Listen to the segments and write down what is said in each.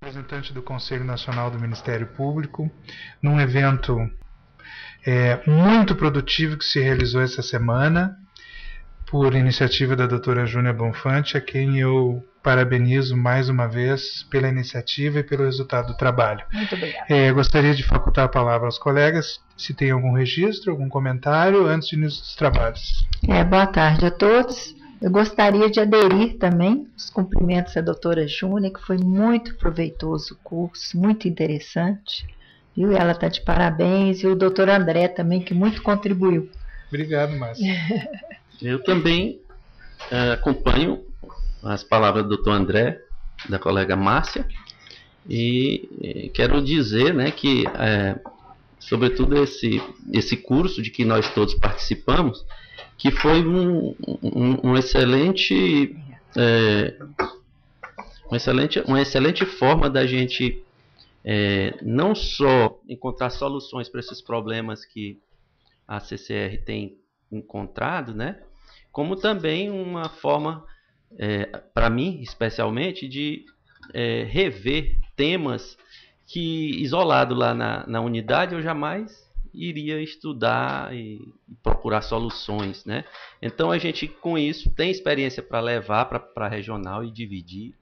representante do Conselho Nacional do Ministério Público, num evento muito produtivo que se realizou essa semana, por iniciativa da doutora Júnia Bonfante, a quem eu parabenizo mais uma vez pela iniciativa e pelo resultado do trabalho. Muito obrigada. Gostaria de facultar a palavra aos colegas, se tem algum registro, algum comentário, antes de início dos trabalhos. Boa tarde a todos. Eu gostaria de aderir também aos cumprimentos à doutora Júnia, que foi muito proveitoso o curso, muito interessante. Viu? Ela está de parabéns, e o doutor André também, que muito contribuiu. Obrigado, Márcia. Eu também acompanho as palavras do doutor André, da colega Márcia, e quero dizer, né, que, sobretudo, esse curso de que nós todos participamos, que foi uma excelente forma da gente não só encontrar soluções para esses problemas que a CCR tem encontrado, né, como também uma forma, para mim especialmente, de rever temas que, isolado lá na unidade, eu jamais iria estudar e procurar soluções, né? Então a gente, com isso, tem experiência para levar para a regional e dividir.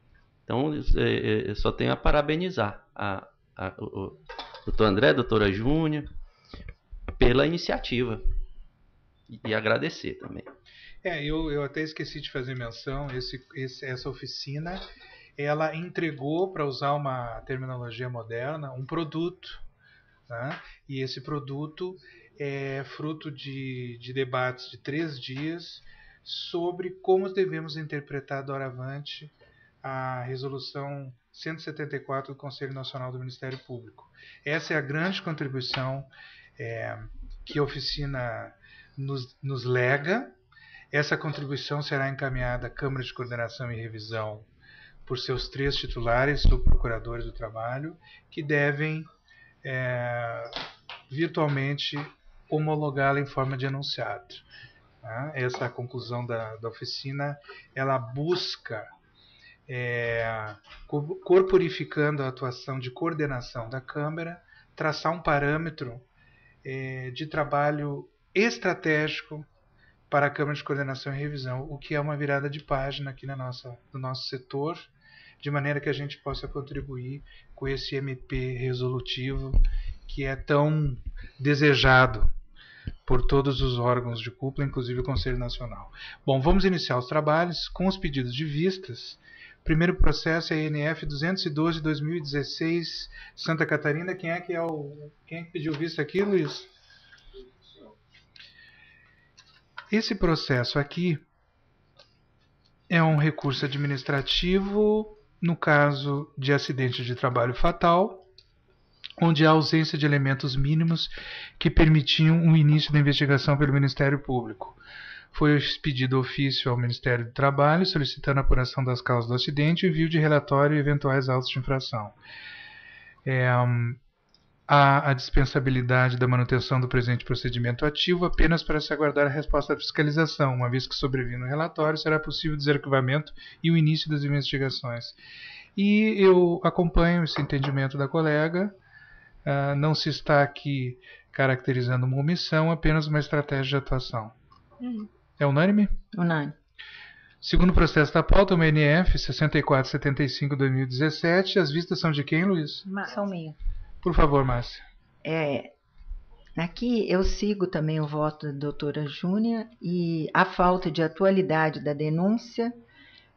Então eu só tenho a parabenizar o doutor André, a doutora Júnia, pela iniciativa, e agradecer também. Eu até esqueci de fazer menção, essa oficina, ela entregou, para usar uma terminologia moderna, um produto, né? E esse produto é fruto de debates de 3 dias sobre como devemos interpretar doravante a resolução 174 do Conselho Nacional do Ministério Público. Essa é a grande contribuição que a oficina nos lega. Essa contribuição será encaminhada à Câmara de Coordenação e Revisão por seus 3 titulares, subprocuradores do trabalho, que devem virtualmente homologá-la em forma de enunciado. Essa conclusão da oficina, ela busca, corporificando a atuação de coordenação da Câmara, traçar um parâmetro de trabalho estratégico para a Câmara de Coordenação e Revisão, o que é uma virada de página aqui no nosso setor, de maneira que a gente possa contribuir com esse MP resolutivo que é tão desejado por todos os órgãos de cúpula, inclusive o Conselho Nacional. Bom, vamos iniciar os trabalhos com os pedidos de vistas. O primeiro processo é a INF 212/2016, Santa Catarina. Quem é que pediu vista aqui, Luiz? Esse processo aqui é um recurso administrativo no caso de acidente de trabalho fatal, onde há ausência de elementos mínimos que permitiam o início da investigação pelo Ministério Público. Foi pedido ofício ao Ministério do Trabalho, solicitando a apuração das causas do acidente e envio de relatório e eventuais autos de infração. Há a dispensabilidade da manutenção do presente procedimento ativo apenas para se aguardar a resposta da fiscalização. Uma vez que sobrevindo o relatório, será possível o desarquivamento e o início das investigações. E eu acompanho esse entendimento da colega. Não se está aqui caracterizando uma omissão, apenas uma estratégia de atuação. É unânime? Unânime. Segundo processo da pauta, uma NF 6475/2017. As vistas são de quem, Luiz? São minhas. Por favor, Márcia. Aqui eu sigo também o voto da doutora Júnia, e a falta de atualidade da denúncia,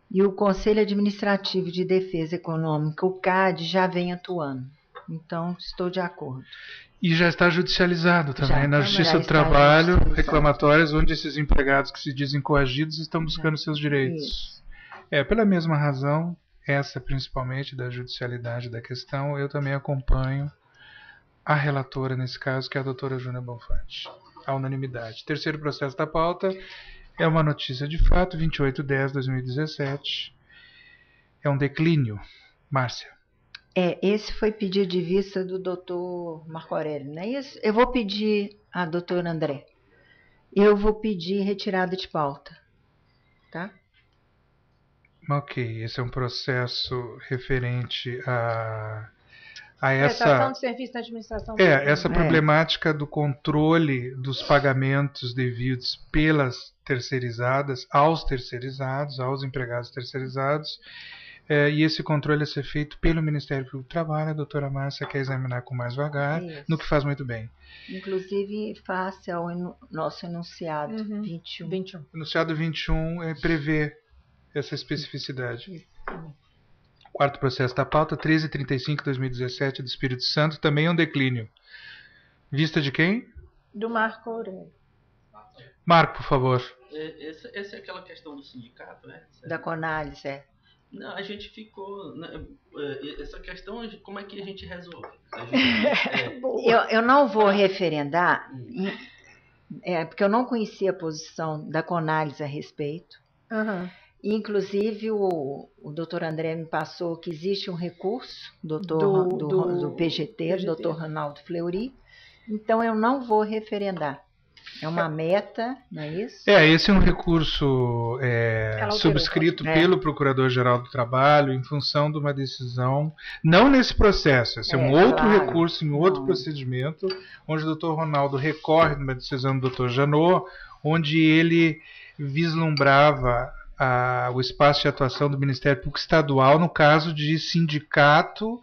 e o Conselho Administrativo de Defesa Econômica, o CAD, já vem atuando. Então, estou de acordo. E já está judicializado também na Justiça do Trabalho, reclamatórias onde esses empregados que se dizem coagidos estão buscando seus direitos. Pela mesma razão, essa principalmente da judicialidade da questão, eu também acompanho a relatora nesse caso, que é a doutora Júnia Bonfante. A unanimidade. Terceiro processo da pauta é uma notícia de fato, 28/10/2017. É um declínio. Márcia. Esse foi pedido de vista do doutor Marco Aurélio, não é isso? Eu vou pedir a doutora André. Eu vou pedir retirada de pauta. Tá? Ok, esse é um processo referente a Prestação essa, de serviço na administração essa pública. problemática do controle dos pagamentos devidos pelas terceirizadas, aos empregados terceirizados, e esse controle a ser feito pelo Ministério Público do Trabalho. A doutora Márcia quer examinar com mais vagar, no que faz muito bem. Inclusive, face ao nosso enunciado 21. O enunciado 21 prevê essa especificidade. Quarto processo da pauta, 1335/2017 do Espírito Santo, também é um declínio. Vista de quem? Do Marco Aurélio. Marco, por favor. Essa é aquela questão do sindicato, né? Da Conálise, Não, a gente ficou... Essa questão, como é que a gente resolve? Eu não vou referendar, porque eu não conhecia a posição da Conálise a respeito. Inclusive, o doutor André me passou que existe um recurso do PGT, do doutor Ronaldo Fleury. Então, eu não vou referendar. É uma meta, não é isso? Esse é um recurso subscrito pelo Procurador-Geral do Trabalho em função de uma decisão, não nesse processo, esse é um outro recurso em outro procedimento, onde o doutor Ronaldo recorre de uma decisão do doutor Janot, onde ele vislumbrava o espaço de atuação do Ministério Público Estadual no caso de sindicato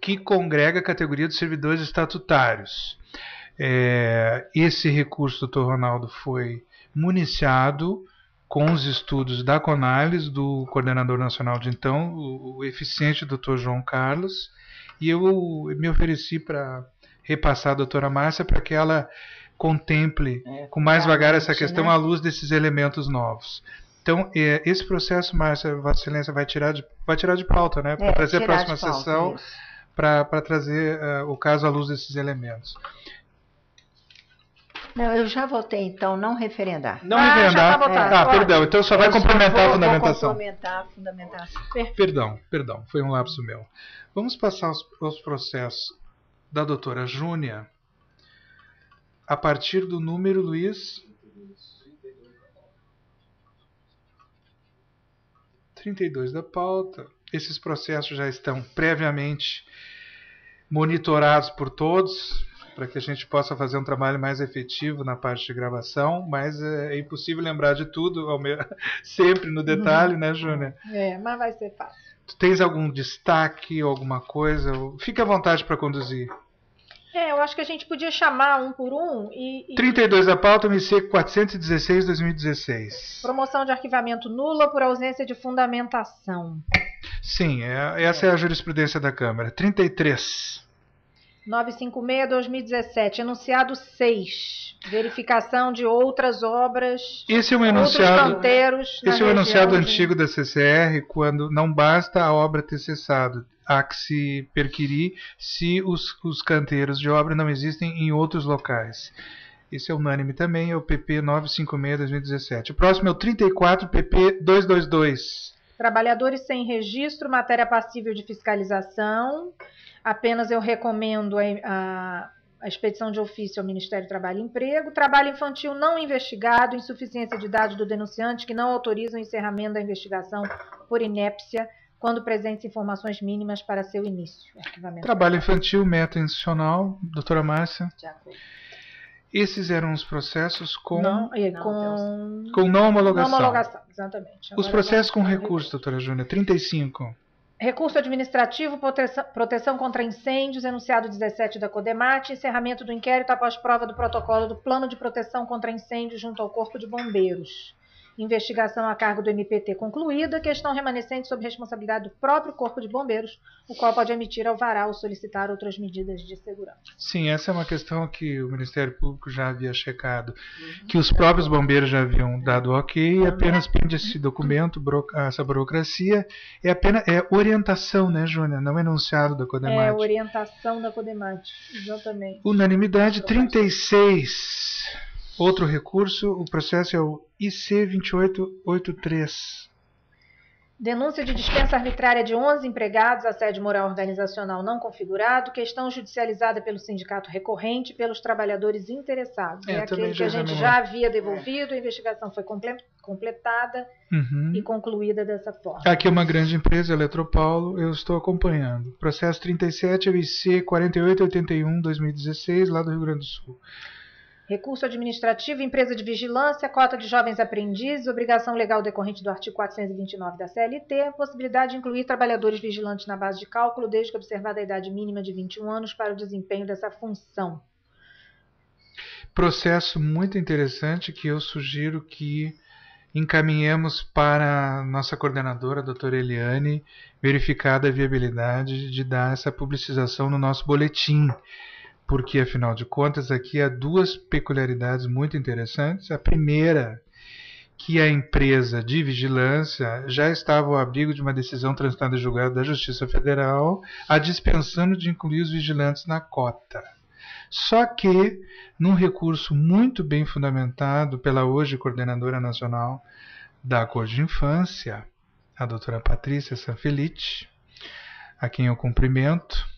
que congrega a categoria dos servidores estatutários. Esse recurso do Dr. Ronaldo foi municiado com os estudos da Conálise, do coordenador nacional de então, o eficiente Dr. João Carlos, e eu me ofereci para repassar a doutora Márcia para que ela contemple com mais vagar essa questão à luz desses elementos novos. Então, esse processo, Márcia, Vossa Excelência vai tirar de pauta, né? Para trazer a próxima sessão, para trazer o caso à luz desses elementos. Não, eu já votei, então, não referendar. Não referendar? Já tá votado. Perdão, então só vai complementar a fundamentação. Vou complementar a fundamentação. Perdão, foi um lapso meu. Vamos passar aos processos da doutora Júnia, a partir do número, Luiz? 32 da pauta. Esses processos já estão previamente monitorados por todos, para que a gente possa fazer um trabalho mais efetivo na parte de gravação, mas é impossível lembrar de tudo sempre no detalhe, né, Júnia? Mas vai ser fácil. Tu tens algum destaque, alguma coisa? Fique à vontade para conduzir. Eu acho que a gente podia chamar um por um 32 da pauta, MC 416/2016. Promoção de arquivamento nula por ausência de fundamentação. Sim, essa é a jurisprudência da Câmara. 33. 956/2017, enunciado 6. Verificação de outras obras, esse é um enunciado, canteiros. Esse é um enunciado antigo da CCR, quando não basta a obra ter cessado. Há que se perquirir se os canteiros de obra não existem em outros locais. Esse é unânime também, é o PP 956/2017. O próximo é o 34, PP 222. Trabalhadores sem registro, matéria passível de fiscalização. Apenas eu recomendo a expedição de ofício ao Ministério do Trabalho e Emprego. Trabalho infantil não investigado, insuficiência de dados do denunciante que não autorizam o encerramento da investigação por inépcia, quando presentes informações mínimas para seu início. Trabalho infantil, meta institucional, doutora Márcia. Esses eram os processos com não homologação. Não homologação, exatamente. Os processos com recurso, doutora Júnia, 35. Recurso administrativo, proteção contra incêndios, enunciado 17 da CODEMAT, encerramento do inquérito após prova do protocolo do Plano de Proteção contra Incêndios junto ao Corpo de Bombeiros. Investigação a cargo do MPT concluída, questão remanescente sob responsabilidade do próprio Corpo de Bombeiros, o qual pode emitir alvará ou solicitar outras medidas de segurança. Sim, essa é uma questão que o Ministério Público já havia checado, que os próprios bombeiros já haviam dado ok, e apenas pede esse documento, essa burocracia, é orientação, né, Júnia? Não enunciado da CODEMAT. Orientação da CODEMAT, exatamente. Unanimidade, 36. Outro recurso, o processo é o IC 2883. Denúncia de dispensa arbitrária de 11 empregados, assédio moral organizacional não configurado, questão judicializada pelo sindicato recorrente e pelos trabalhadores interessados. É aquele que a gente já havia devolvido, a investigação foi completada e concluída dessa forma. Aqui é uma grande empresa, Eletropaulo, eu estou acompanhando. Processo 37, ABC 4881-2016, lá do Rio Grande do Sul. Recurso administrativo, empresa de vigilância, cota de jovens aprendizes, obrigação legal decorrente do artigo 429 da CLT, possibilidade de incluir trabalhadores vigilantes na base de cálculo, desde que observada a idade mínima de 21 anos para o desempenho dessa função. Processo muito interessante que eu sugiro que encaminhemos para a nossa coordenadora, a doutora Eliane, verificada a viabilidade de dar essa publicização no nosso boletim. Porque, afinal de contas, aqui há duas peculiaridades muito interessantes. A primeira, que a empresa de vigilância já estava ao abrigo de uma decisão transitada em julgado da Justiça Federal, a dispensando de incluir os vigilantes na cota. Só que, num recurso muito bem fundamentado pela hoje coordenadora nacional da Cor de Infância, a doutora Patrícia Sanfelice, a quem eu cumprimento,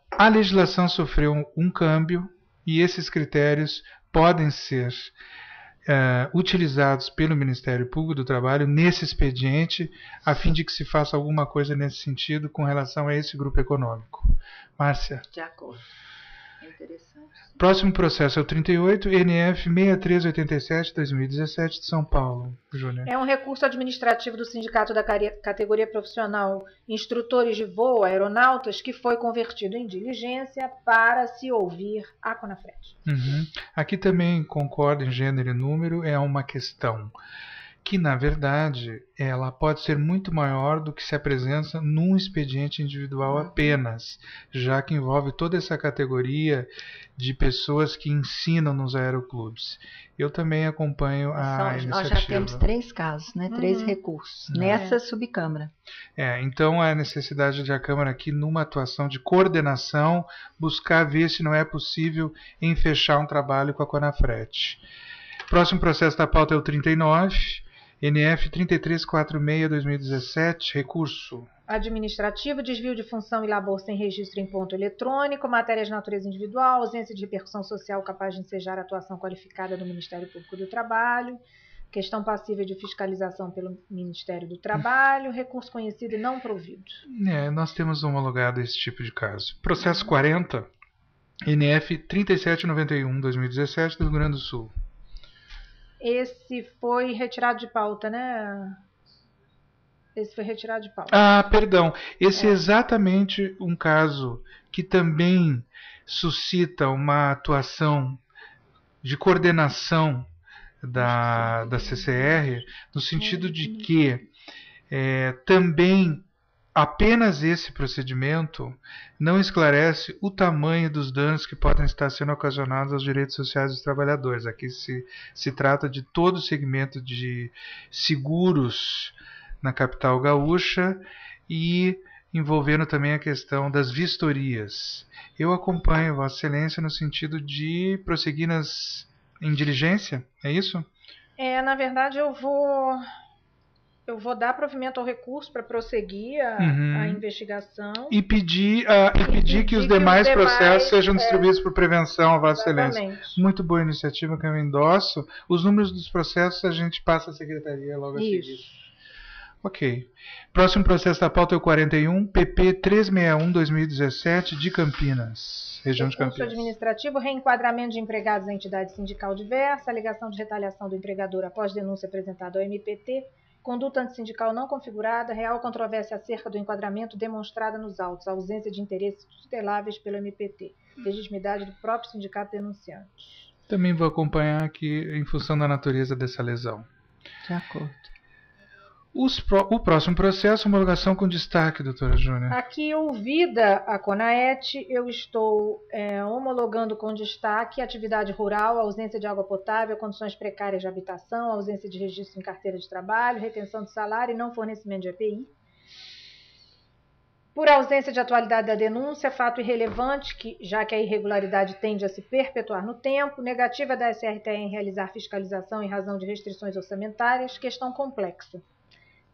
a legislação sofreu um câmbio e esses critérios podem ser utilizados pelo Ministério Público do Trabalho nesse expediente, a fim de que se faça alguma coisa nesse sentido com relação a esse grupo econômico. Márcia. De acordo. É interessante. Próximo processo é o 38, NF 6387-2017 de São Paulo. Júnior. É um recurso administrativo do Sindicato da Categoria Profissional Instrutores de Voo, Aeronautas, que foi convertido em diligência para se ouvir a CONAFRET. Aqui também concordo em gênero e número, é uma questão que, na verdade, ela pode ser muito maior do que se apresenta num expediente individual apenas, já que envolve toda essa categoria de pessoas que ensinam nos aeroclubes. Eu também acompanho a iniciativa. Nós já temos 3 casos, né? 3 recursos nessa subcâmara. Então, a necessidade de a Câmara aqui, numa atuação de coordenação, buscar ver se não é possível em fechar um trabalho com a CONAFRET. Próximo processo da pauta é o 39. NF 3346-2017, recurso administrativo, desvio de função e labor sem registro em ponto eletrônico, matéria de natureza individual, ausência de repercussão social capaz de ensejar a atuação qualificada do Ministério Público do Trabalho, questão passível de fiscalização pelo Ministério do Trabalho, recurso conhecido e não provido. Nós temos homologado esse tipo de caso. Processo 40, NF 3791-2017 do Rio Grande do Sul. Esse foi retirado de pauta, né? Esse foi retirado de pauta. Perdão. Esse é exatamente um caso que também suscita uma atuação de coordenação da CCR, no sentido de que também apenas esse procedimento não esclarece o tamanho dos danos que podem estar sendo ocasionados aos direitos sociais dos trabalhadores. Aqui se trata de todo o segmento de seguros na capital gaúcha e envolvendo também a questão das vistorias. Eu acompanho Vossa Excelência no sentido de prosseguir em diligência, é isso? Na verdade, eu vou dar provimento ao recurso para prosseguir a investigação. E pedir que os demais processos sejam distribuídos por prevenção a Vossa Excelência. Muito boa iniciativa que eu endosso. Os números dos processos a gente passa à secretaria logo a seguir. Ok. Próximo processo da pauta é o 41, PP 361-2017 de Campinas, região de Campinas. Recurso administrativo, reenquadramento de empregados em entidade sindical diversa, alegação de retaliação do empregador após denúncia apresentada ao MPT, conduta antissindical não configurada, real controvérsia acerca do enquadramento demonstrada nos autos, ausência de interesses tuteláveis pelo MPT, legitimidade do próprio sindicato denunciante. Também vou acompanhar aqui em função da natureza dessa lesão. De acordo. O próximo processo, homologação com destaque, doutora Júnior. Aqui, ouvida a CONAET, eu estou homologando com destaque atividade rural, ausência de água potável, condições precárias de habitação, ausência de registro em carteira de trabalho, retenção de salário e não fornecimento de EPI. Por ausência de atualidade da denúncia, fato irrelevante, já que a irregularidade tende a se perpetuar no tempo, negativa da SRTE em realizar fiscalização em razão de restrições orçamentárias, questão complexa.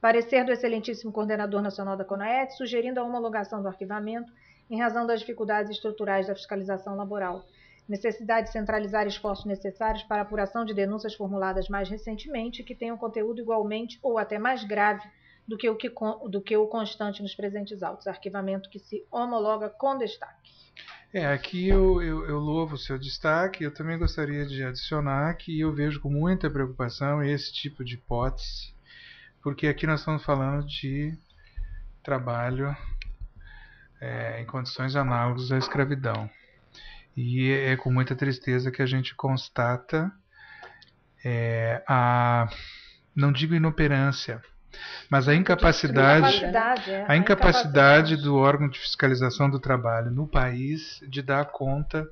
Parecer do excelentíssimo coordenador nacional da CONAET, sugerindo a homologação do arquivamento em razão das dificuldades estruturais da fiscalização laboral. Necessidade de centralizar esforços necessários para a apuração de denúncias formuladas mais recentemente que tenham conteúdo igualmente ou até mais grave do que o constante nos presentes autos. Arquivamento que se homologa com destaque. Aqui eu louvo o seu destaque. Eu também gostaria de adicionar que eu vejo com muita preocupação esse tipo de hipótese, porque aqui nós estamos falando de trabalho em condições análogas à escravidão. E é com muita tristeza que a gente constata não digo inoperância, mas a incapacidade do órgão de fiscalização do trabalho no país de dar conta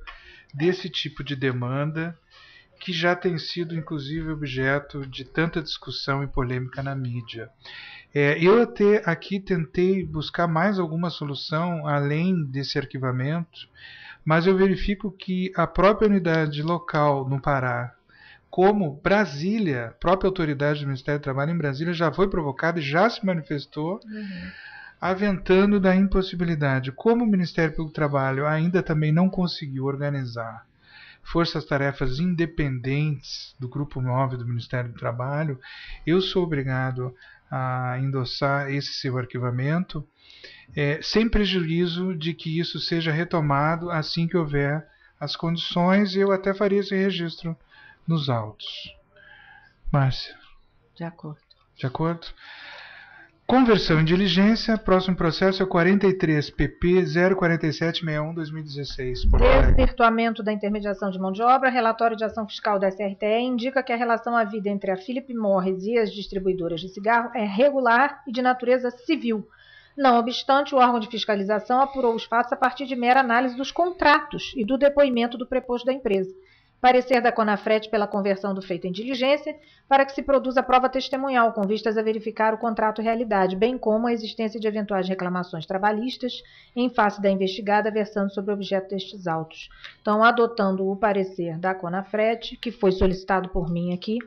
desse tipo de demanda que já tem sido, inclusive, objeto de tanta discussão e polêmica na mídia. Eu até aqui tentei buscar mais alguma solução além desse arquivamento, mas eu verifico que a própria unidade local no Pará, como Brasília, a própria autoridade do Ministério do Trabalho em Brasília já foi provocada e já se manifestou, aventando da impossibilidade. Como o Ministério Público do Trabalho ainda também não conseguiu organizar forças-tarefas independentes do Grupo 9 do Ministério do Trabalho, eu sou obrigado a endossar esse seu arquivamento, sem prejuízo de que isso seja retomado assim que houver as condições, e eu até faria esse registro nos autos. Márcia? De acordo. De acordo? Conversão em diligência, próximo processo é o 43 PP 04761/2016. Desvirtuamento da intermediação de mão de obra. Relatório de ação fiscal da SRTE indica que a relação havida entre a Philip Morris e as distribuidoras de cigarro é regular e de natureza civil. Não obstante, o órgão de fiscalização apurou os fatos a partir de mera análise dos contratos e do depoimento do preposto da empresa. Parecer da CONAFRET pela conversão do feito em diligência, para que se produza prova testemunhal com vistas a verificar o contrato realidade, bem como a existência de eventuais reclamações trabalhistas em face da investigada versando sobre o objeto destes autos. Então, adotando o parecer da CONAFRET, que foi solicitado por mim aqui,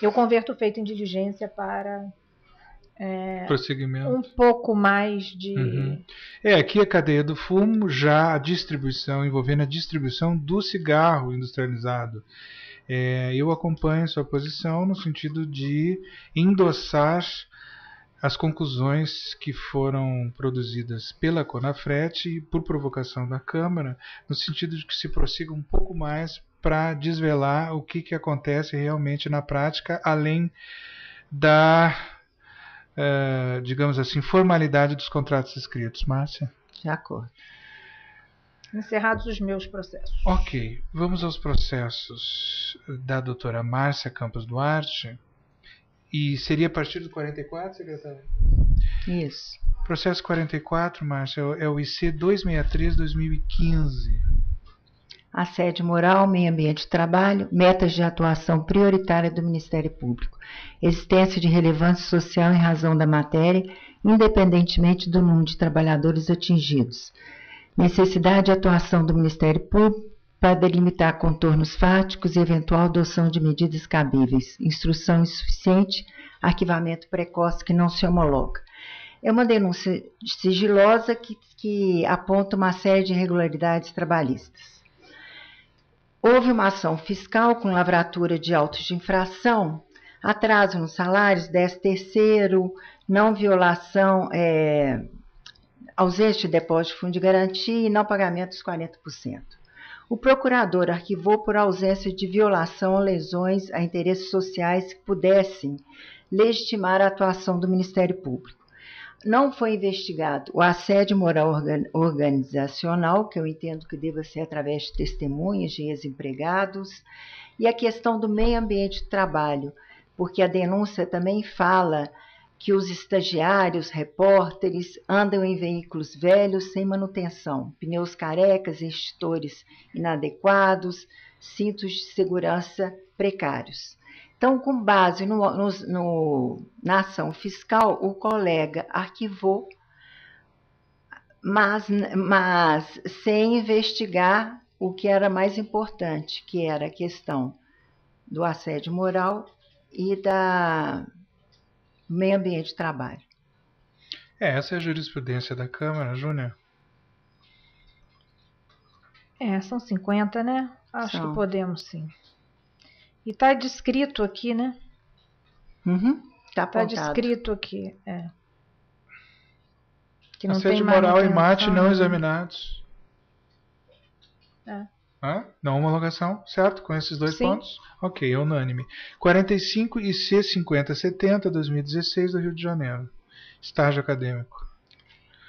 eu converto o feito em diligência para prosseguimento. Um pouco mais de... Aqui a cadeia do fumo, já a distribuição, envolvendo a distribuição do cigarro industrializado. Eu acompanho sua posição no sentido de endossar as conclusões que foram produzidas pela CONAFRET e por provocação da Câmara, no sentido de que se prossiga um pouco mais para desvelar o que acontece realmente na prática, além da... digamos assim, formalidade dos contratos escritos. Márcia? De acordo. Encerrados os meus processos. Ok, vamos aos processos da doutora Márcia Campos Duarte. E seria a partir do 44, secretária? Isso. Processo 44, Márcia, é o IC 263/2015. Assédio moral, meio ambiente de trabalho, metas de atuação prioritária do Ministério Público, existência de relevância social em razão da matéria, independentemente do número de trabalhadores atingidos, necessidade de atuação do Ministério Público para delimitar contornos fáticos e eventual adoção de medidas cabíveis, instrução insuficiente, arquivamento precoce que não se homologa. É uma denúncia sigilosa que aponta uma série de irregularidades trabalhistas. Houve uma ação fiscal com lavratura de autos de infração, atraso nos salários, 13º, não violação, ausência de depósito de fundo de garantia e não pagamento dos 40%. O procurador arquivou por ausência de violação ou lesões a interesses sociais que pudessem legitimar a atuação do Ministério Público. Não foi investigado o assédio moral organizacional, que eu entendo que deva ser através de testemunhas de ex-empregados, e a questão do meio ambiente de trabalho, porque a denúncia também fala que os estagiários, repórteres, andam em veículos velhos sem manutenção, pneus carecas, extintores inadequados, cintos de segurança precários. Então, com base na ação fiscal, o colega arquivou, mas sem investigar o que era mais importante, que era a questão do assédio moral e meio ambiente de trabalho. Essa é a jurisprudência da Câmara, Júnior. São 50, né? Acho São. que podemos, sim. E está descrito aqui, né? Está Está apontado. descrito aqui, que não Assédio tem moral e manutenção, mate não né? examinados. Não homologação, certo? Com esses dois Sim. pontos? Ok, é unânime. 45 IC 5070, 2016, do Rio de Janeiro. Estágio acadêmico.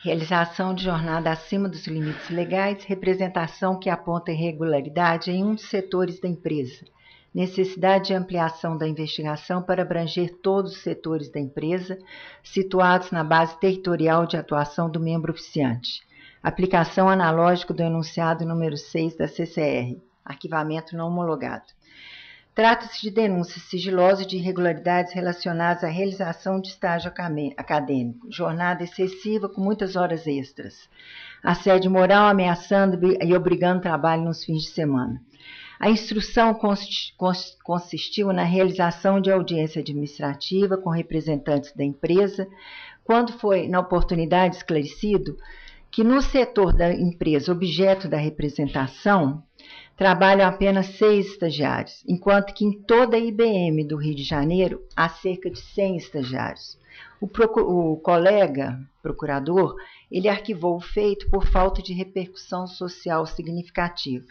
Realização de jornada acima dos limites legais, representação que aponta irregularidade em um dos setores da empresa. Necessidade de ampliação da investigação para abranger todos os setores da empresa, situados na base territorial de atuação do membro oficiante. Aplicação analógica do enunciado número 6 da CCR. Arquivamento não homologado. Trata-se de denúncias sigilosas de irregularidades relacionadas à realização de estágio acadêmico, jornada excessiva com muitas horas extras, assédio moral ameaçando e obrigando trabalho nos fins de semana. A instrução consistiu na realização de audiência administrativa com representantes da empresa, quando foi, na oportunidade, esclarecido que no setor da empresa objeto da representação trabalham apenas 6 estagiários, enquanto que em toda a IBM do Rio de Janeiro há cerca de 100 estagiários. O colega procurador, ele arquivou o feito por falta de repercussão social significativa.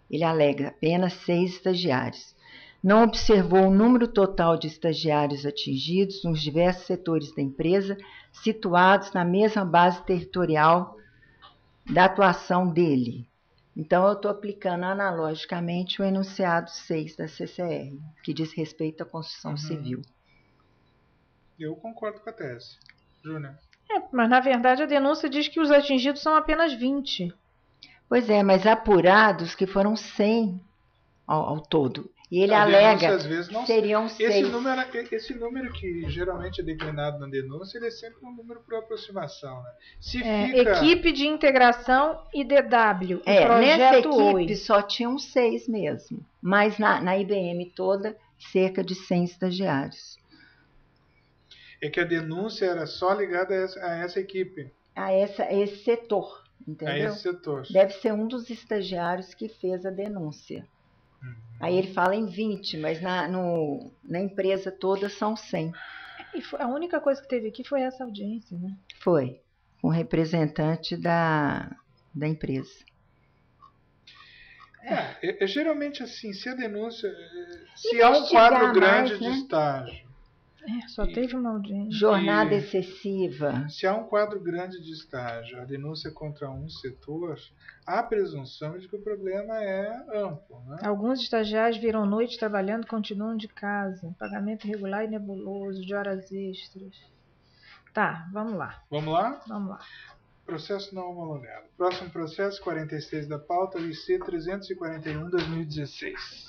Ele alega apenas 6 estagiários. Não observou o número total de estagiários atingidos nos diversos setores da empresa, situados na mesma base territorial da atuação dele. Então, eu estou aplicando analogicamente o enunciado 6 da CCR, que diz respeito à construção civil. Eu concordo com a tese. Júnior. Mas na verdade a denúncia diz que os atingidos são apenas 20. Pois é, mas apurados que foram 100 ao todo. E ele A alega denúncia, às vezes, não... que seriam 6. Esse número que geralmente é declinado na denúncia, ele é sempre um número por aproximação. Né? Se fica... Equipe de integração IDW, nessa projeto equipe 8. só tinham 6 mesmo, mas na IBM toda, cerca de 100 estagiários. É que a denúncia era só ligada a essa equipe. A esse setor, entendeu? A esse setor. Deve ser um dos estagiários que fez a denúncia. Aí ele fala em 20, mas na empresa toda são 100. E a única coisa que teve aqui foi essa audiência, né? Foi, com representante da empresa. Geralmente assim, se a denúncia... Se há um quadro grande de estágio... Só teve uma audiência. Jornada excessiva. Se há um quadro grande de estágio, a denúncia contra um setor, há presunção de que o problema é amplo. Né? Alguns estagiários viram noite trabalhando e continuam de casa. Pagamento irregular e nebuloso, de horas extras. Tá, vamos lá. Vamos lá? Vamos lá. Processo não homologado. Próximo processo, 46 da pauta, IC 341, 2016.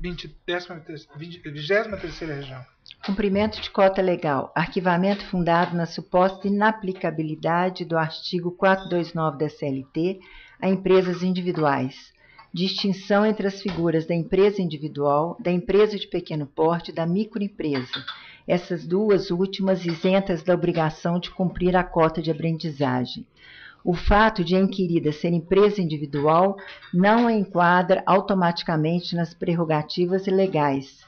23ª região. Cumprimento de cota legal. Arquivamento fundado na suposta inaplicabilidade do artigo 429 da CLT a empresas individuais. Distinção entre as figuras da empresa individual, da empresa de pequeno porte e da microempresa. Essas duas últimas isentas da obrigação de cumprir a cota de aprendizagem. O fato de a inquirida ser empresa individual não a enquadra automaticamente nas prerrogativas legais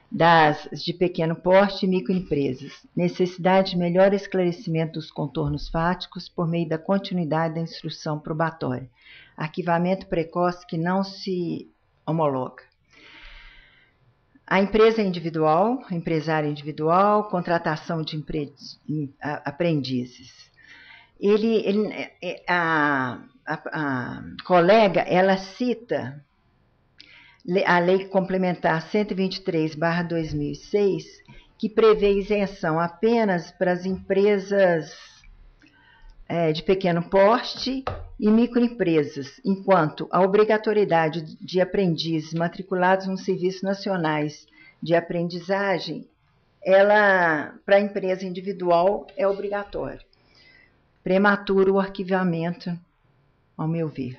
das de pequeno porte e microempresas. Necessidade de melhor esclarecimento dos contornos fáticos por meio da continuidade da instrução probatória. Arquivamento precoce que não se homologa. A empresa individual, empresário individual, contratação de aprendizes. A colega, ela cita a Lei Complementar 123/2006, que prevê isenção apenas para as empresas de pequeno porte e microempresas, enquanto a obrigatoriedade de aprendizes matriculados nos serviços nacionais de aprendizagem, ela, para a empresa individual, é obrigatório. Prematuro o arquivamento, ao meu ver.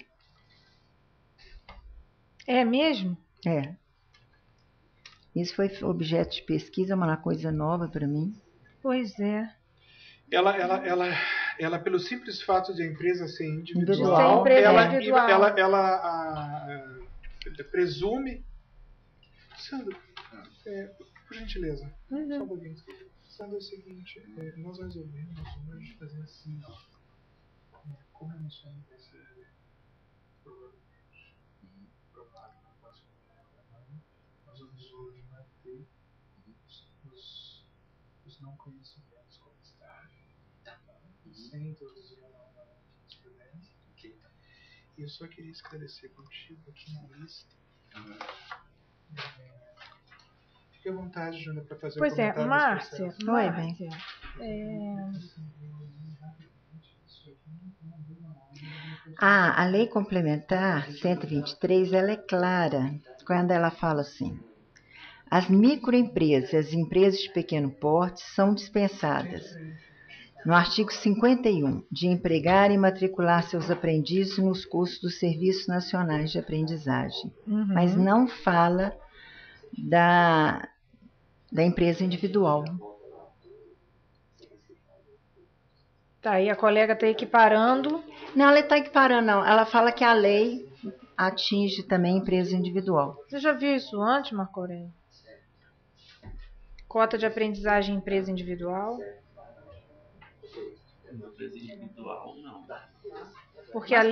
É mesmo? É. Isso foi objeto de pesquisa, uma coisa nova para mim. Pois é. Ela, pelo simples fato de a empresa ser individual, Ser empresa individual. ela presume. Sandra, por gentileza, só um pouquinho. Sandra, é o seguinte, nós resolvemos hoje fazer assim, ó. Como eu não sou uma empresa provável na próxima semana, nós vamos hoje manter os não conhecimentos como estágio, sem introduzir uma jurisprudência. E eu só queria esclarecer contigo aqui na lista. Fique à vontade, Júlia, para fazer Pois o comentário. Márcia. Oi, bem. A lei complementar 123, ela é clara quando ela fala assim: as microempresas e as empresas de pequeno porte são dispensadas, no artigo 51, de empregar e matricular seus aprendizes nos cursos dos Serviços Nacionais de Aprendizagem. Mas não fala da empresa individual. Tá, e a colega está equiparando. Não, ela está equiparando, não. Ela fala que a lei atinge também a empresa individual. Você já viu isso antes, Marco Aurélio? Cota de aprendizagem em empresa individual? Empresa individual, não. Porque a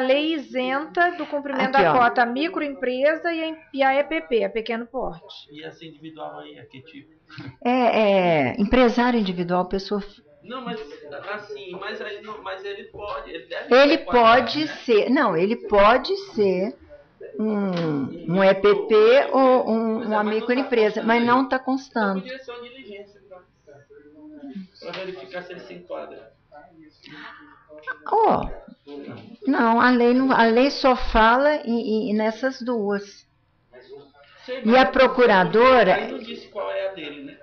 lei isenta do cumprimento Aqui, da ó. cota a microempresa e a EPP, a pequeno porte. E essa individual aí, é que tipo? Empresário individual, pessoa. Não, mas assim, mas ele pode, ele deve Ele ser pode quadrado, ser. Não, ele pode ser um EPP ou uma microempresa, mas não está Então constando. podia ser uma diligência para verificar se ele se enquadra. Não, a lei só fala nessas duas. E a procuradora. Aí não disse qual é a dele, né?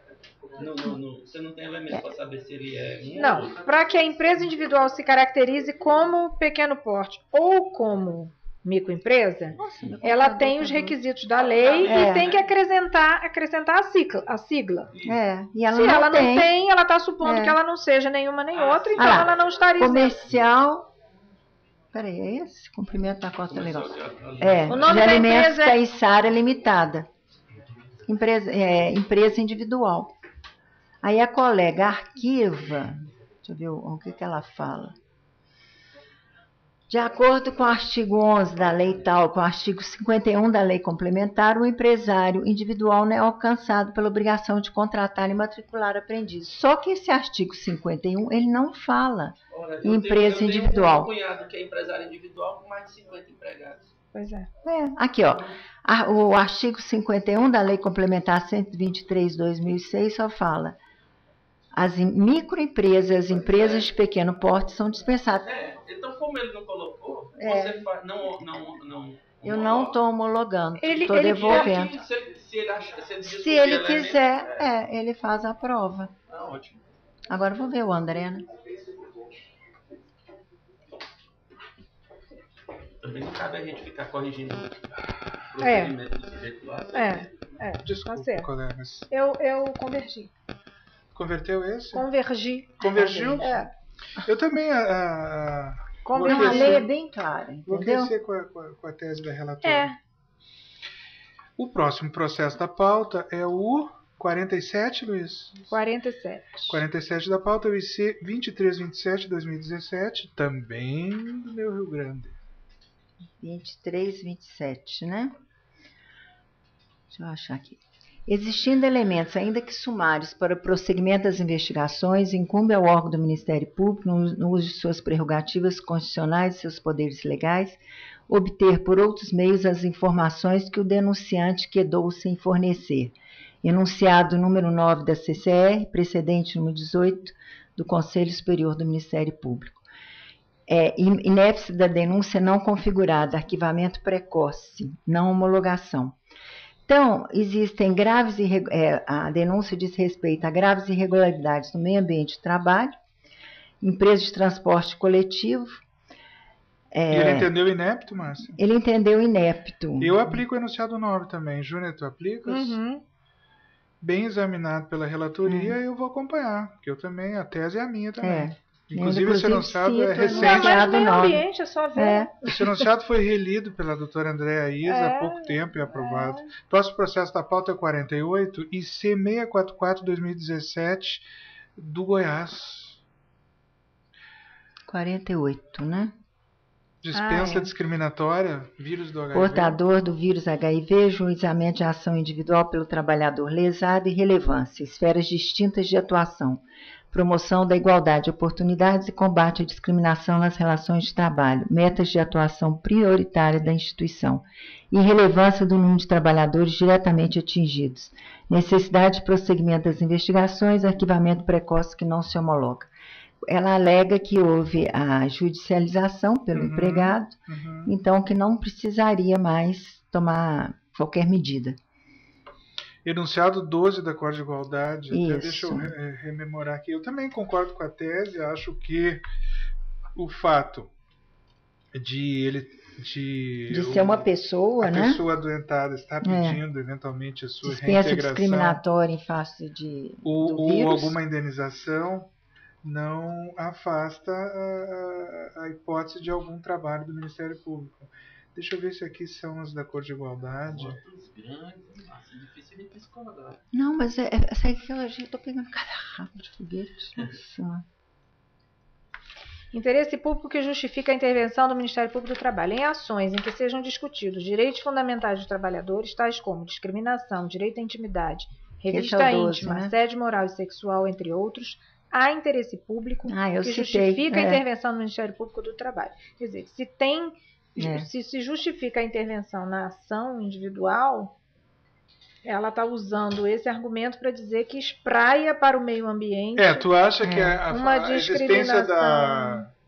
Você não tem elemento para saber se ele é um ou Não, outro. para que a empresa individual se caracterize como pequeno porte ou como microempresa, ela tem os requisitos da lei e tem que acrescentar a sigla. E ela Se não ela tem. não tem, ela está supondo que ela não seja nenhuma nem outra, então lá, ela não estaria isenta. Comercial. Peraí, é esse? Cumprimento da cota legal. O nome De da alimentos empresa Caiçara Limitada. Empresa individual. Aí a colega arquiva, deixa eu ver o que ela fala. De acordo com o artigo 11 da lei tal, com o artigo 51 da lei complementar, o empresário individual não é alcançado pela obrigação de contratar e matricular aprendiz. Só que esse artigo 51, ele não fala em empresa individual. Eu tenho um cunhado que é empresário individual com mais de 50 empregados. Pois é. Aqui, ó. O artigo 51 da lei complementar 123/2006 só fala: as microempresas, as empresas de pequeno porte são dispensadas. Então, como ele não colocou, você faz, não eu não estou homologando, estou ele devolvendo. Se ele quiser, ele faz a prova. Ótimo. Agora vou ver o André, né? Também não cabe a gente ficar corrigindo procedimentos do direito lá. Desculpa, tá certo. colegas. Eu convergi. Converteu esse? Convergiu? Eu também A lei é bem clara, vou entendeu? crescer com a tese da relatora. O próximo processo da pauta é o 47, Luiz? 47. 47 da pauta é o IC 2327/2017, também do meu Rio Grande. 2327, né? Deixa eu achar aqui. Existindo elementos, ainda que sumários, para o prosseguimento das investigações, incumbe ao órgão do Ministério Público, no uso de suas prerrogativas constitucionais e seus poderes legais, obter por outros meios as informações que o denunciante quedou-se em fornecer. Enunciado número 9 da CCR, precedente número 18 do Conselho Superior do Ministério Público. Inépcia da denúncia não configurada, arquivamento precoce, não homologação. Então, existem a denúncia diz respeito a graves irregularidades no meio ambiente de trabalho, empresa de transporte coletivo. Ele entendeu inepto, Márcia? Ele entendeu inepto. Eu aplico o enunciado 9 também. Júnior, tu aplicas? Uhum. bem examinado pela relatoria, eu vou acompanhar, porque eu também, a tese é a minha também. Inclusive, esse enunciado é recente. Não, mas meio ambiente, é só ver. Esse enunciado foi relido pela doutora Andréa Isa há pouco tempo e aprovado. Próximo processo da pauta é 48 e C644-2017 do Goiás. 48, né? Dispensa discriminatória, vírus do HIV. Portador do vírus HIV, juizamento de ação individual pelo trabalhador lesado e relevância, esferas distintas de atuação, promoção da igualdade de oportunidades e combate à discriminação nas relações de trabalho, metas de atuação prioritária da instituição, irrelevância do número de trabalhadores diretamente atingidos, necessidade de prosseguimento das investigações, arquivamento precoce que não se homologa. Ela alega que houve a judicialização pelo empregado, então que não precisaria mais tomar qualquer medida. Enunciado 12 da Corte de Igualdade, até deixa eu rememorar aqui. Eu também concordo com a tese, acho que o fato de ser uma pessoa, a pessoa adoentada está pedindo eventualmente a sua dispensa reintegração discriminatória em face do ou vírus, alguma indenização, não afasta a hipótese de algum trabalho do Ministério Público. Deixa eu ver se aqui são os da Corte de Igualdade. Não, mas essa aqui eu estou pegando cada rabo de foguete. Nossa. Interesse público que justifica a intervenção do Ministério Público do Trabalho em ações em que sejam discutidos direitos fundamentais dos trabalhadores, tais como discriminação, direito à intimidade, revista íntima, assédio moral e sexual, entre outros. Há interesse público que justifica a intervenção do Ministério Público do Trabalho. Quer dizer, se justifica a intervenção na ação individual, ela está usando esse argumento para dizer que espraia para o meio ambiente. Tu acha que a existência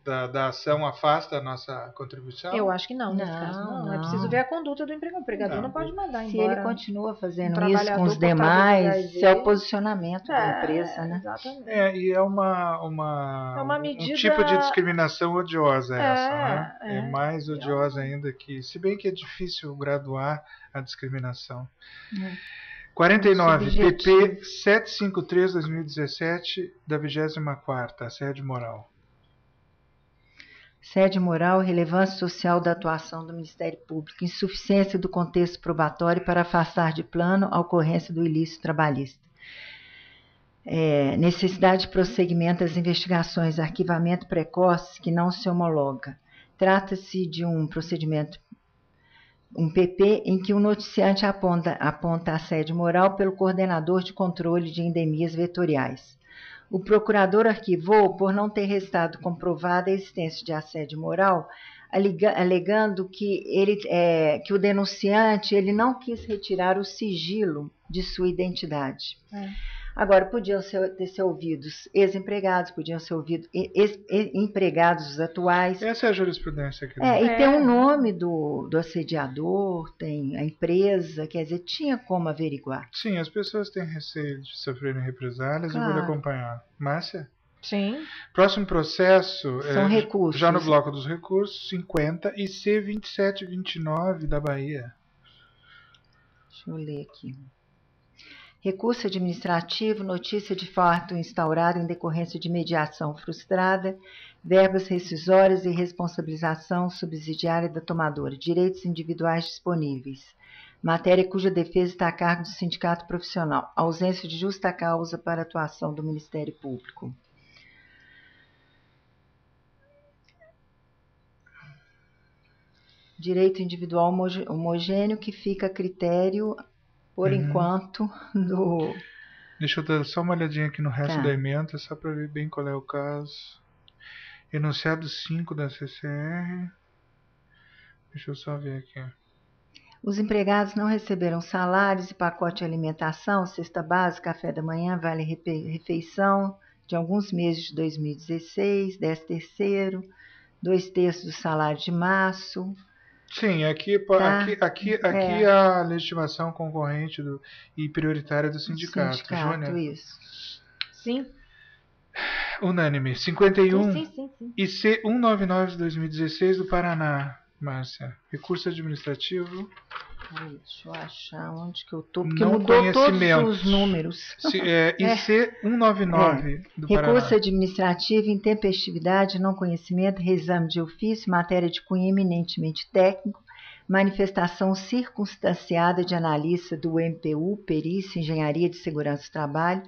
da ação afasta a nossa contribuição? Eu acho que não, nesse caso não. É preciso ver a conduta do empregador. O empregador não pode mandar embora. Se ele continua fazendo isso com os demais, é o posicionamento da empresa, né? Exatamente. E é uma medida... um tipo de discriminação odiosa essa, né? É mais odiosa ainda que... Se bem que é difícil graduar a discriminação. 49, PP 753/2017 da 24ª, assédio moral. Assédio moral, relevância social da atuação do Ministério Público, insuficiência do contexto probatório para afastar de plano a ocorrência do ilícito trabalhista. Necessidade de prosseguimento das investigações, arquivamento precoce que não se homologa. Trata-se de um procedimento, um PP, em que o noticiante aponta assédio moral pelo coordenador de controle de endemias vetoriais. O procurador arquivou por não ter restado comprovada a existência de assédio moral, alegando que o denunciante não quis retirar o sigilo de sua identidade. Agora, podiam ter sido ouvidos ex-empregados, podiam ser ouvidos empregados atuais. Essa é a jurisprudência aqui. E tem o nome do assediador, tem a empresa, quer dizer, tinha como averiguar. Sim, as pessoas têm receio de sofrerem represálias e vou acompanhar. Márcia? Sim. Próximo processo são recursos. Já no bloco dos recursos, 50 e C2729 da Bahia. Deixa eu ler aqui. Recurso administrativo, notícia de fato instaurado em decorrência de mediação frustrada, verbas rescisórias e responsabilização subsidiária da tomadora, direitos individuais disponíveis, matéria cuja defesa está a cargo do sindicato profissional, ausência de justa causa para atuação do Ministério Público. Direito individual homogêneo que fica a critério... Por enquanto, Deixa eu dar só uma olhadinha aqui no resto da emenda, só para ver bem qual é o caso. Enunciado 5 da CCR. Deixa eu só ver aqui. Os empregados não receberam salários e pacote de alimentação, cesta básica, café da manhã, vale refeição de alguns meses de 2016, 13º, 2/3 do salário de março. Sim, aqui a legitimação concorrente e prioritária do sindicato, Júnior. Isso. Sim. Unânime. 51 sim. e C199 de 2016 do Paraná. Márcia, recurso administrativo. Deixa eu achar onde que eu estou, porque Não mudou todos conhecimento. os números. IC 199 do Paraná. Recurso administrativo, intempestividade, não conhecimento, reexame de ofício, matéria de cunho eminentemente técnico, manifestação circunstanciada de analista do MPU, perícia, engenharia de segurança do trabalho,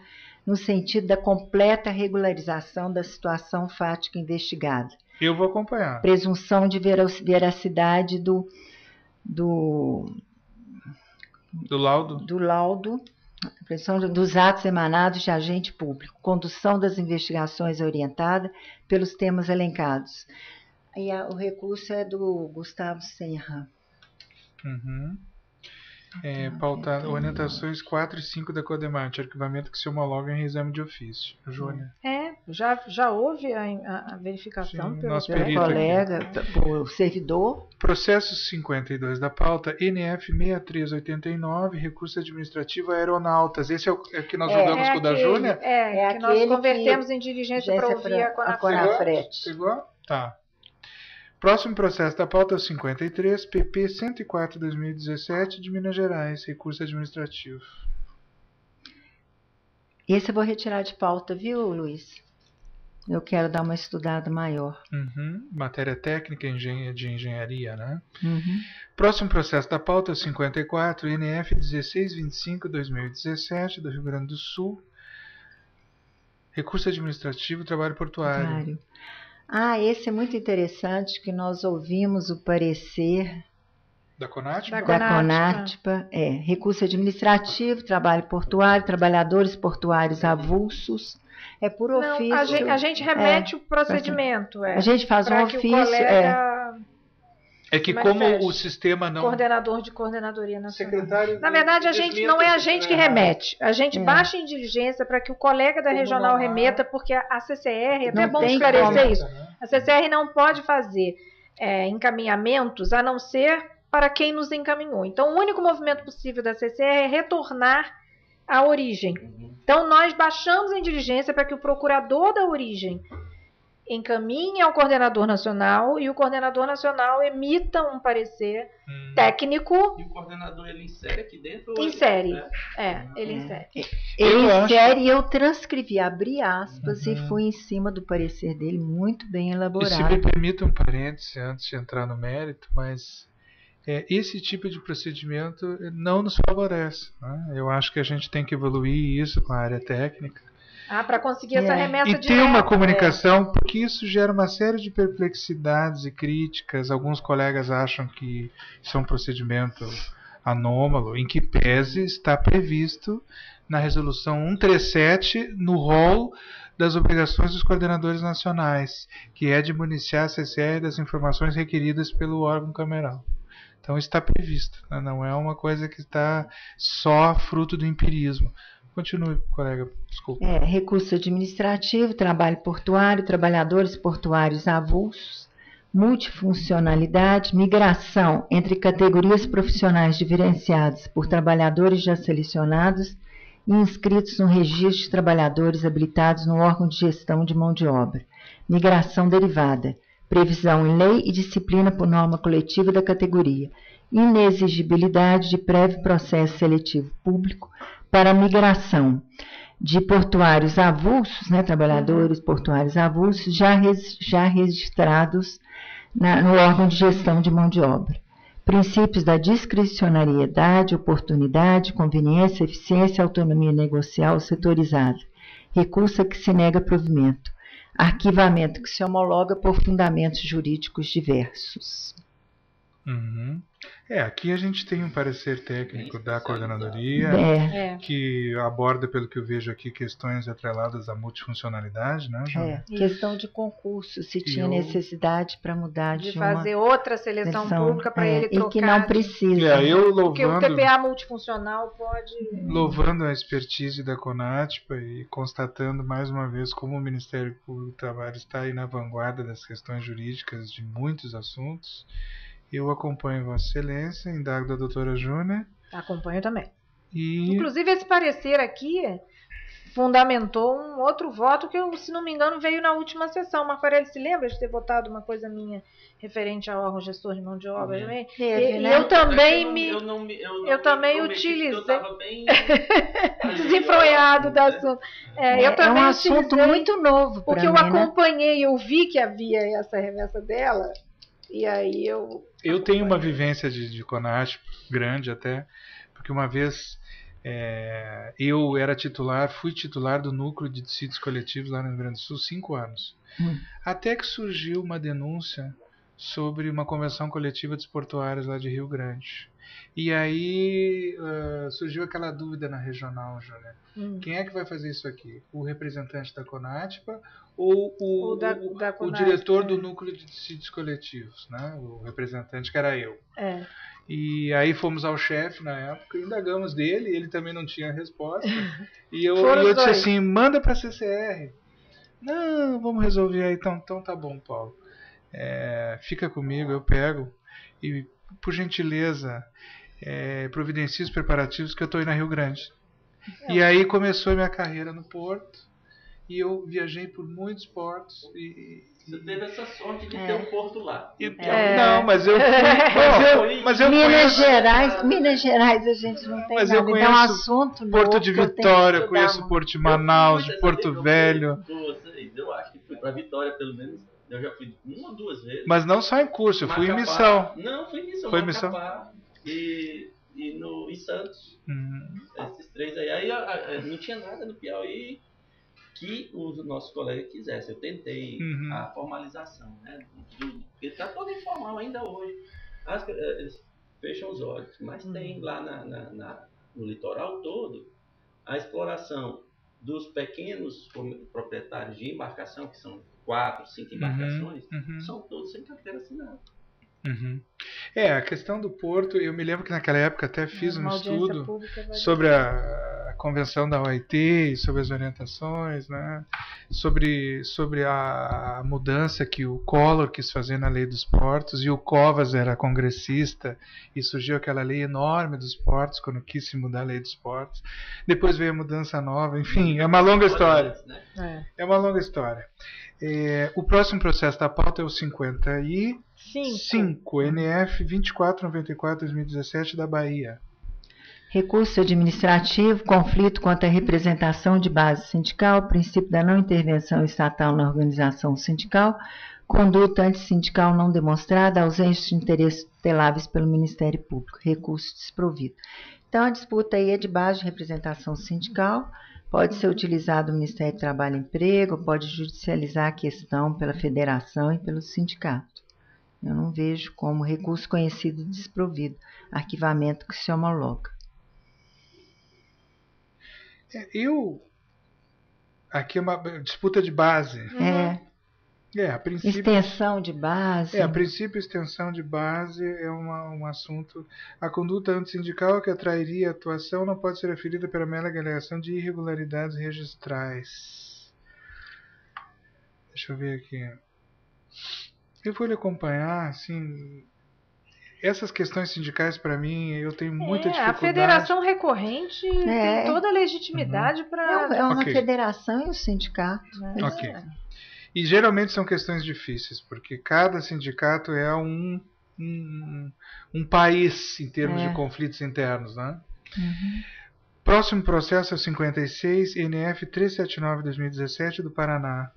no sentido da completa regularização da situação fática investigada. Eu vou acompanhar. Presunção de veracidade do laudo, presunção dos atos emanados de agente público, condução das investigações orientada pelos temas elencados. E o recurso é do Gustavo Serra. Uhum. Pautar orientações 4 e 5 da Codemate, arquivamento que se homologa em exame de ofício. Júnior. Já houve a verificação Sim, pelo nosso Pelo perito colega, por servidor. Processo 52 da pauta, NF 6389, recurso administrativo aeronautas. Esse é o que nós jogamos com o da Júnior? Que nós convertemos em diligência para ouvir a Conafret. Pegou? Tá. Próximo processo da pauta é o 53, PP 104/2017 de Minas Gerais, recurso administrativo. Esse eu vou retirar de pauta, viu, Luiz? Eu quero dar uma estudada maior. Uhum. Matéria técnica de engenharia, né? Uhum. Próximo processo da pauta é o 54, NF 1625/2017 do Rio Grande do Sul, recurso administrativo, trabalho portuário. Esse é muito interessante, que nós ouvimos o parecer Da CONATPA? da CONATPA. Recurso administrativo, trabalho portuário, trabalhadores portuários avulsos. É por ofício. Não, a gente remete o procedimento. A gente faz um ofício. É que como o sistema não... Coordenador de Coordenadoria Nacional. Secretário Na verdade, não é a gente que remete. A gente baixa em diligência para que o colega da regional remeta, porque a CCR, até é bom esclarecer isso, a CCR não pode fazer encaminhamentos a não ser para quem nos encaminhou. Então, o único movimento possível da CCR é retornar à origem. Então, nós baixamos em diligência para que o procurador da origem encaminhe ao coordenador nacional e o coordenador nacional emita um parecer técnico. E o coordenador ele insere aqui dentro? Insere. Ele insere. Ele insere e eu transcrevi, abri aspas e fui em cima do parecer dele, muito bem elaborado. E se me permita um parêntese antes de entrar no mérito, mas esse tipo de procedimento não nos favorece, né? Eu acho que a gente tem que evoluir isso com a área técnica. Para conseguir essa remessa e ter uma comunicação, porque isso gera uma série de perplexidades e críticas. Alguns colegas acham que isso é um procedimento anômalo, em que pese está previsto na resolução 137 no rol das obrigações dos coordenadores nacionais, que é de municiar a CCR das informações requeridas pelo órgão cameral. Então está previsto, né? Não é uma coisa que está só fruto do empirismo. Continue, colega, desculpa. Recurso administrativo, trabalho portuário, trabalhadores portuários avulsos, multifuncionalidade, migração entre categorias profissionais diferenciadas por trabalhadores já selecionados e inscritos no registro de trabalhadores habilitados no órgão de gestão de mão de obra. Migração derivada, previsão em lei e disciplina por norma coletiva da categoria. Inexigibilidade de prévio processo seletivo público para a migração de portuários avulsos, trabalhadores portuários avulsos, já registrados no órgão de gestão de mão de obra. Princípios da discricionariedade, oportunidade, conveniência, eficiência, autonomia negocial setorizada. Recurso a que se nega provimento. Arquivamento que se homologa por fundamentos jurídicos diversos. Aqui a gente tem um parecer técnico da coordenadoria que aborda, pelo que eu vejo aqui, questões atreladas à multifuncionalidade, né, Júlia? Questão de concurso, se tinha necessidade para mudar de fazer outra seleção pública para ele trocar. E que não precisa. Porque o TPA multifuncional pode... Louvando a expertise da CONATPA e constatando mais uma vez como o Ministério Público do Trabalho está aí na vanguarda das questões jurídicas de muitos assuntos. Eu acompanho Vossa Excelência, indago da doutora Júnior. Acompanho também. E... Inclusive, esse parecer aqui fundamentou um outro voto que, se não me engano, veio na última sessão. Marco Aurélio se lembra de ter votado uma coisa minha referente ao órgão gestor de mão de obra? E eu também eu também utilizei desenfronhado do assunto. Eu também um assunto muito novo para mim, porque eu acompanhei, eu vi que havia essa remessa dela, e aí eu tenho uma vivência de CONASP grande até, porque uma vez eu era fui titular do núcleo de tecidos coletivos lá no Rio Grande do Sul 5 anos. Até que surgiu uma denúncia sobre uma convenção coletiva dos portuários lá de Rio Grande. E aí surgiu aquela dúvida na regional, Júlia. Quem é que vai fazer isso aqui? O representante da CONATPA ou o diretor do núcleo de tecidos coletivos, né? O representante que era eu. E aí fomos ao chefe na época, indagamos dele, ele também não tinha resposta. E eu disse assim, manda para a CCR. Não, vamos resolver aí. Então tá bom, Paulo. Fica comigo, eu pego. E, por gentileza, providencie os preparativos que eu estou indo na Rio Grande. E aí começou a minha carreira no porto. E eu viajei por muitos portos. Você teve essa sorte de ter um porto lá. Não, mas eu fui. Minas Gerais a gente não tem nada. Eu conheço um assunto Porto de Vitória, conheço Porto de Manaus, de Porto Velho. Eu acho que fui para Vitória, pelo menos. Eu já fui 1 ou 2 vezes. Mas não só em curso, eu fui em missão. Não, fui em missão. Foi em missão. E em Santos. Esses 3 aí. Aí não tinha nada no Piauí que os nossos colegas quisessem. Eu tentei a formalização, né? Porque está todo informal ainda hoje. Eles fecham os olhos. Mas tem lá no litoral todo a exploração dos pequenos proprietários de embarcação, que são 4, 5 embarcações, são todos sem carteira assinada. A questão do porto, eu me lembro que naquela época até fiz um estudo sobre a convenção da OIT, sobre as orientações, né? sobre a mudança que o Collor quis fazer na lei dos portos, e o Covas era congressista, e surgiu aquela lei enorme dos portos, quando quis se mudar a lei dos portos. Depois veio a mudança nova, enfim, é uma longa história. É uma longa história. O próximo processo da pauta é o 55, NF 2494/2017 da Bahia. Recurso administrativo, conflito quanto à representação de base sindical, princípio da não intervenção estatal na organização sindical, conduta antissindical não demonstrada, ausência de interesses tuteláveis pelo Ministério Público, recurso desprovido. Então, a disputa aí é de base de representação sindical, pode ser utilizado o Ministério do Trabalho e Emprego, pode judicializar a questão pela federação e pelo sindicato. Eu não vejo como recurso conhecido desprovido, arquivamento que se homologa. Aqui é uma disputa de base. A princípio, extensão de base. A princípio, extensão de base é um assunto. A conduta antissindical que atrairia a atuação não pode ser aferida pela mera alegação de irregularidades registrais. Deixa eu ver aqui. Eu vou lhe acompanhar, assim. Essas questões sindicais, para mim, eu tenho muita dificuldade. A federação recorrente tem toda a legitimidade para... É uma federação e o sindicato. Ok. E geralmente são questões difíceis, porque cada sindicato é um país em termos de conflitos internos, né? Próximo processo é o 56, NF 379/2017 do Paraná.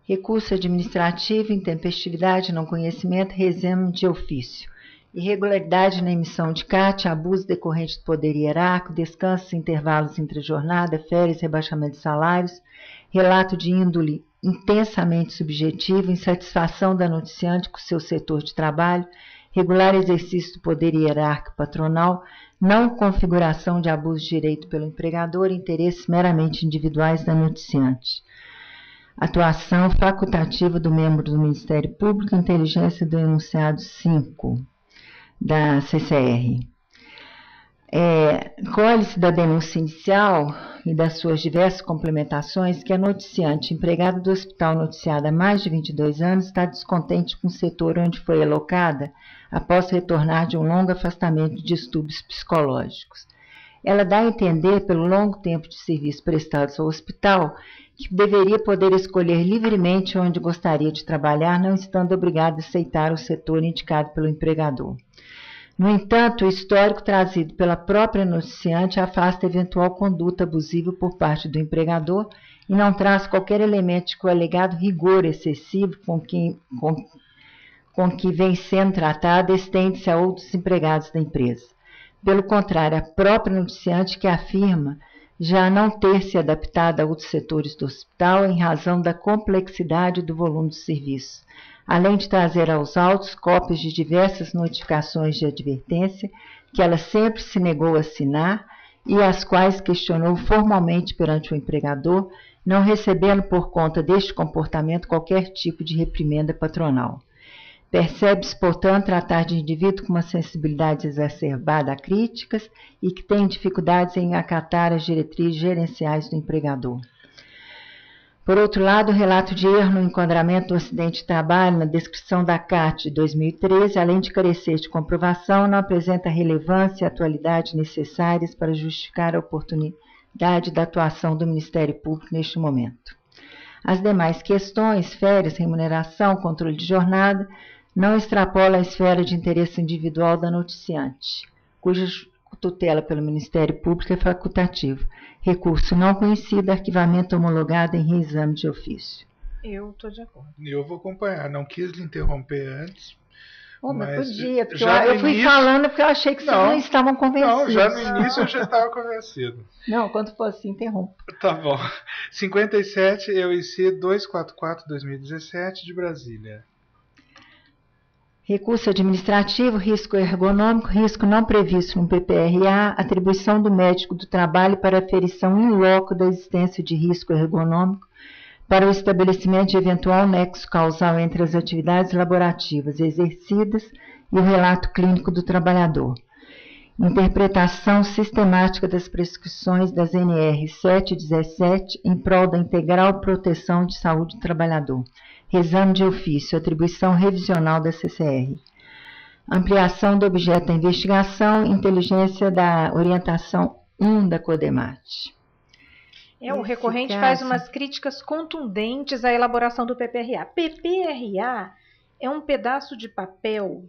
Recurso administrativo, intempestividade, não conhecimento, reexame de ofício. Irregularidade na emissão de CAT, abuso decorrente do poder hierárquico, descansos e intervalos entre jornada, férias, rebaixamento de salários, relato de índole intensamente subjetivo, insatisfação da noticiante com seu setor de trabalho, regular exercício do poder hierárquico patronal, não configuração de abuso de direito pelo empregador, interesses meramente individuais da noticiante. Atuação facultativa do membro do Ministério Público, inteligência do enunciado 5 da CCR. Colhe-se da denúncia inicial e das suas diversas complementações que a noticiante, empregada do hospital noticiada há mais de 22 anos, está descontente com o setor onde foi alocada após retornar de um longo afastamento de distúrbios psicológicos. ela dá a entender, pelo longo tempo de serviço prestados ao hospital, que deveria poder escolher livremente onde gostaria de trabalhar, não estando obrigada a aceitar o setor indicado pelo empregador. No entanto, o histórico trazido pela própria noticiante afasta eventual conduta abusiva por parte do empregador e não traz qualquer elemento que o alegado rigor excessivo com que vem sendo tratado estende-se a outros empregados da empresa. Pelo contrário, a própria noticiante que afirma já não ter se adaptado a outros setores do hospital em razão da complexidade do volume de serviço, além de trazer aos autos cópias de diversas notificações de advertência que ela sempre se negou a assinar e as quais questionou formalmente perante o empregador, não recebendo por conta deste comportamento qualquer tipo de reprimenda patronal. Percebe-se, portanto, tratar de indivíduo com uma sensibilidade exacerbada a críticas e que tem dificuldades em acatar as diretrizes gerenciais do empregador. Por outro lado, o relato de erro no enquadramento do acidente de trabalho na descrição da CAT de 2013, além de carecer de comprovação, não apresenta relevância e atualidade necessárias para justificar a oportunidade da atuação do Ministério Público neste momento. As demais questões, férias, remuneração, controle de jornada, não extrapola a esfera de interesse individual da noticiante, cuja tutela pelo Ministério Público é facultativo. Recurso não conhecido, arquivamento homologado em reexame de ofício. Eu estou de acordo. Eu vou acompanhar, não quis lhe interromper antes. Mas podia, porque já eu fui falando porque eu achei que vocês não estavam convencidos. Não, já no início eu já estava convencido. Não, quando for assim, interrompa. Tá bom. 57, EUIC 244-2017 de Brasília. Recurso administrativo, risco ergonômico, risco não previsto no PPRA, atribuição do médico do trabalho para aferição in loco da existência de risco ergonômico para o estabelecimento de eventual nexo causal entre as atividades laborativas exercidas e o relato clínico do trabalhador. Interpretação sistemática das prescrições das NR 717 em prol da integral proteção de saúde do trabalhador. Exame de ofício, atribuição revisional da CCR. Ampliação do objeto da investigação, inteligência da orientação 1 da CODEMAT. O recorrente faz umas críticas contundentes à elaboração do PPRA. PPRA é um pedaço de papel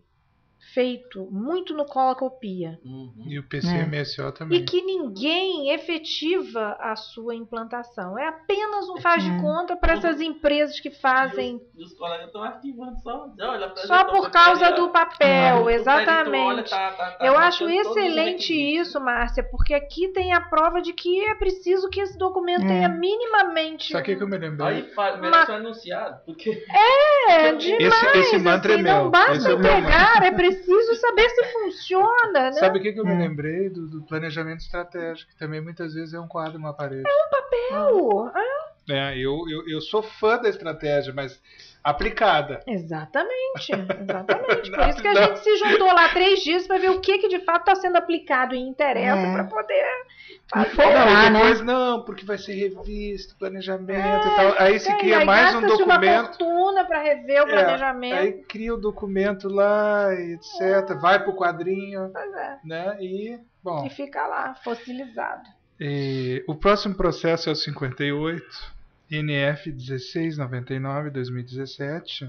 feito muito no colacopia. E o PCMSO também. E que ninguém efetiva a sua implantação. É apenas um faz de conta para essas empresas que fazem. E os colegas estão arquivando só por causa do papel, exatamente. Eu acho excelente isso, Márcia, porque aqui tem a prova de que é preciso que esse documento tenha minimamente. Sabe o que eu me lembrei? Aí merece um anunciado. Porque... demais. Esse mantra assim, é meu. Não basta entregar, é preciso saber se funciona, né? Sabe o que eu me lembrei? Do planejamento estratégico, que também muitas vezes é um quadro, uma parede. É um papel. Eu sou fã da estratégia, mas aplicada. Exatamente. Por isso que a gente se juntou lá 3 dias para ver o que de fato está sendo aplicado e interessa para poder fazer. Depois não, porque vai ser revisto, planejamento e tal. Aí se cria mais um documento. Uma fortuna para rever o planejamento. Aí cria o documento lá, etc. Vai pro quadrinho, né? E fica lá, fossilizado. O próximo processo é o 58. NF 1699-2017.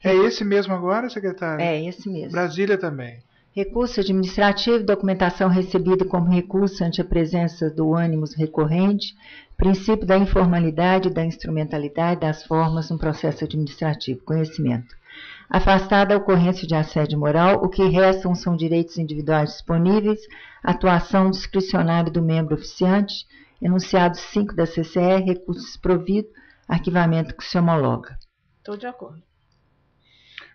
É esse mesmo agora, secretário? É esse mesmo. Brasília também. Recurso administrativo, documentação recebida como recurso ante a presença do ânimos recorrente, princípio da informalidade e da instrumentalidade das formas no processo administrativo, conhecimento. Afastada a ocorrência de assédio moral, o que restam são direitos individuais disponíveis, atuação discricionária do membro oficiante, enunciado 5 da CCR, recursos provido, arquivamento que se homologa. Estou de acordo.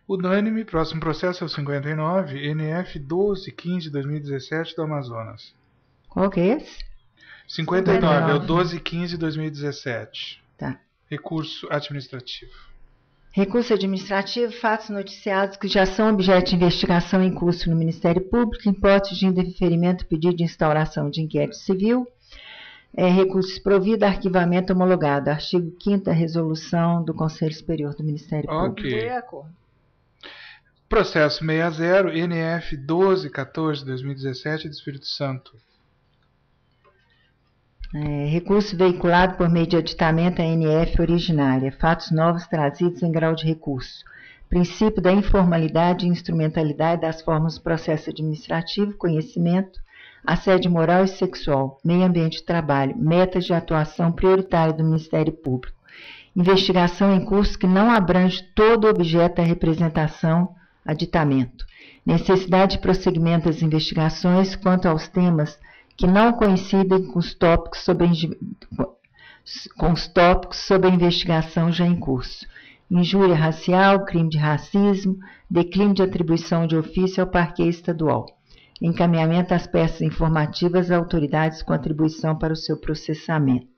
Unânime, próximo processo é o 59, NF 1215-2017 do Amazonas. Qual que é esse? 59, é o 1215-2017. Tá. Recurso administrativo. Recurso administrativo, fatos noticiados que já são objeto de investigação em curso no Ministério Público, hipótese de indeferimento, pedido de instauração de inquérito civil, recursos provido, arquivamento homologado. Artigo 5º da resolução do Conselho Superior do Ministério Público. De acordo. Processo 60, NF 1214-2017 do Espírito Santo. Recurso veiculado por meio de aditamento à NF originária. Fatos novos trazidos em grau de recurso. Princípio da informalidade e instrumentalidade das formas do processo administrativo, conhecimento, assédio moral e sexual, meio ambiente de trabalho, metas de atuação prioritária do Ministério Público. Investigação em curso que não abrange todo o objeto da representação, aditamento. Necessidade de prosseguimento das investigações quanto aos temas que não coincidem com os tópicos sobre a investigação já em curso. Injúria racial, crime de racismo, declínio de atribuição de ofício ao parquet estadual. Encaminhamento das peças informativas a autoridades com atribuição para o seu processamento.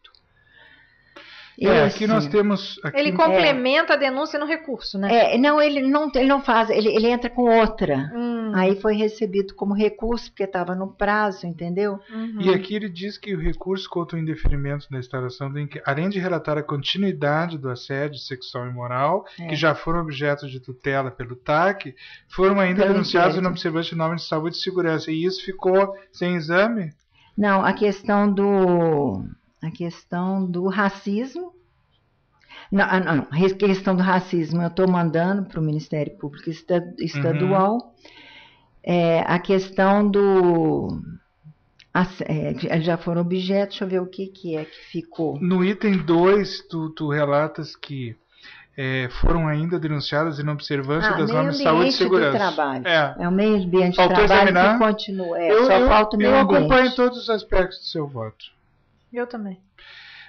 Aqui nós temos... Ele complementa a denúncia no recurso, né? Não, ele não faz, ele entra com outra. Aí foi recebido como recurso, porque estava no prazo, entendeu? E aqui ele diz que o recurso contra o indeferimento da instauração, além de relatar a continuidade do assédio sexual e moral, que já foram objeto de tutela pelo TAC, foram ainda denunciados em observância de normas de saúde e segurança. E isso ficou sem exame? Não, a questão do racismo. Não, a questão do racismo eu estou mandando para o Ministério Público Estadual. A questão do... já foram objetos, deixa eu ver o que é que ficou. No item 2, tu relatas que foram ainda denunciadas em observância das normas de saúde e segurança. Do trabalho. É o meio ambiente de trabalho examinar. Que continua. Só falta o meio ambiente. Eu acompanho todos os aspectos do seu voto. Eu também.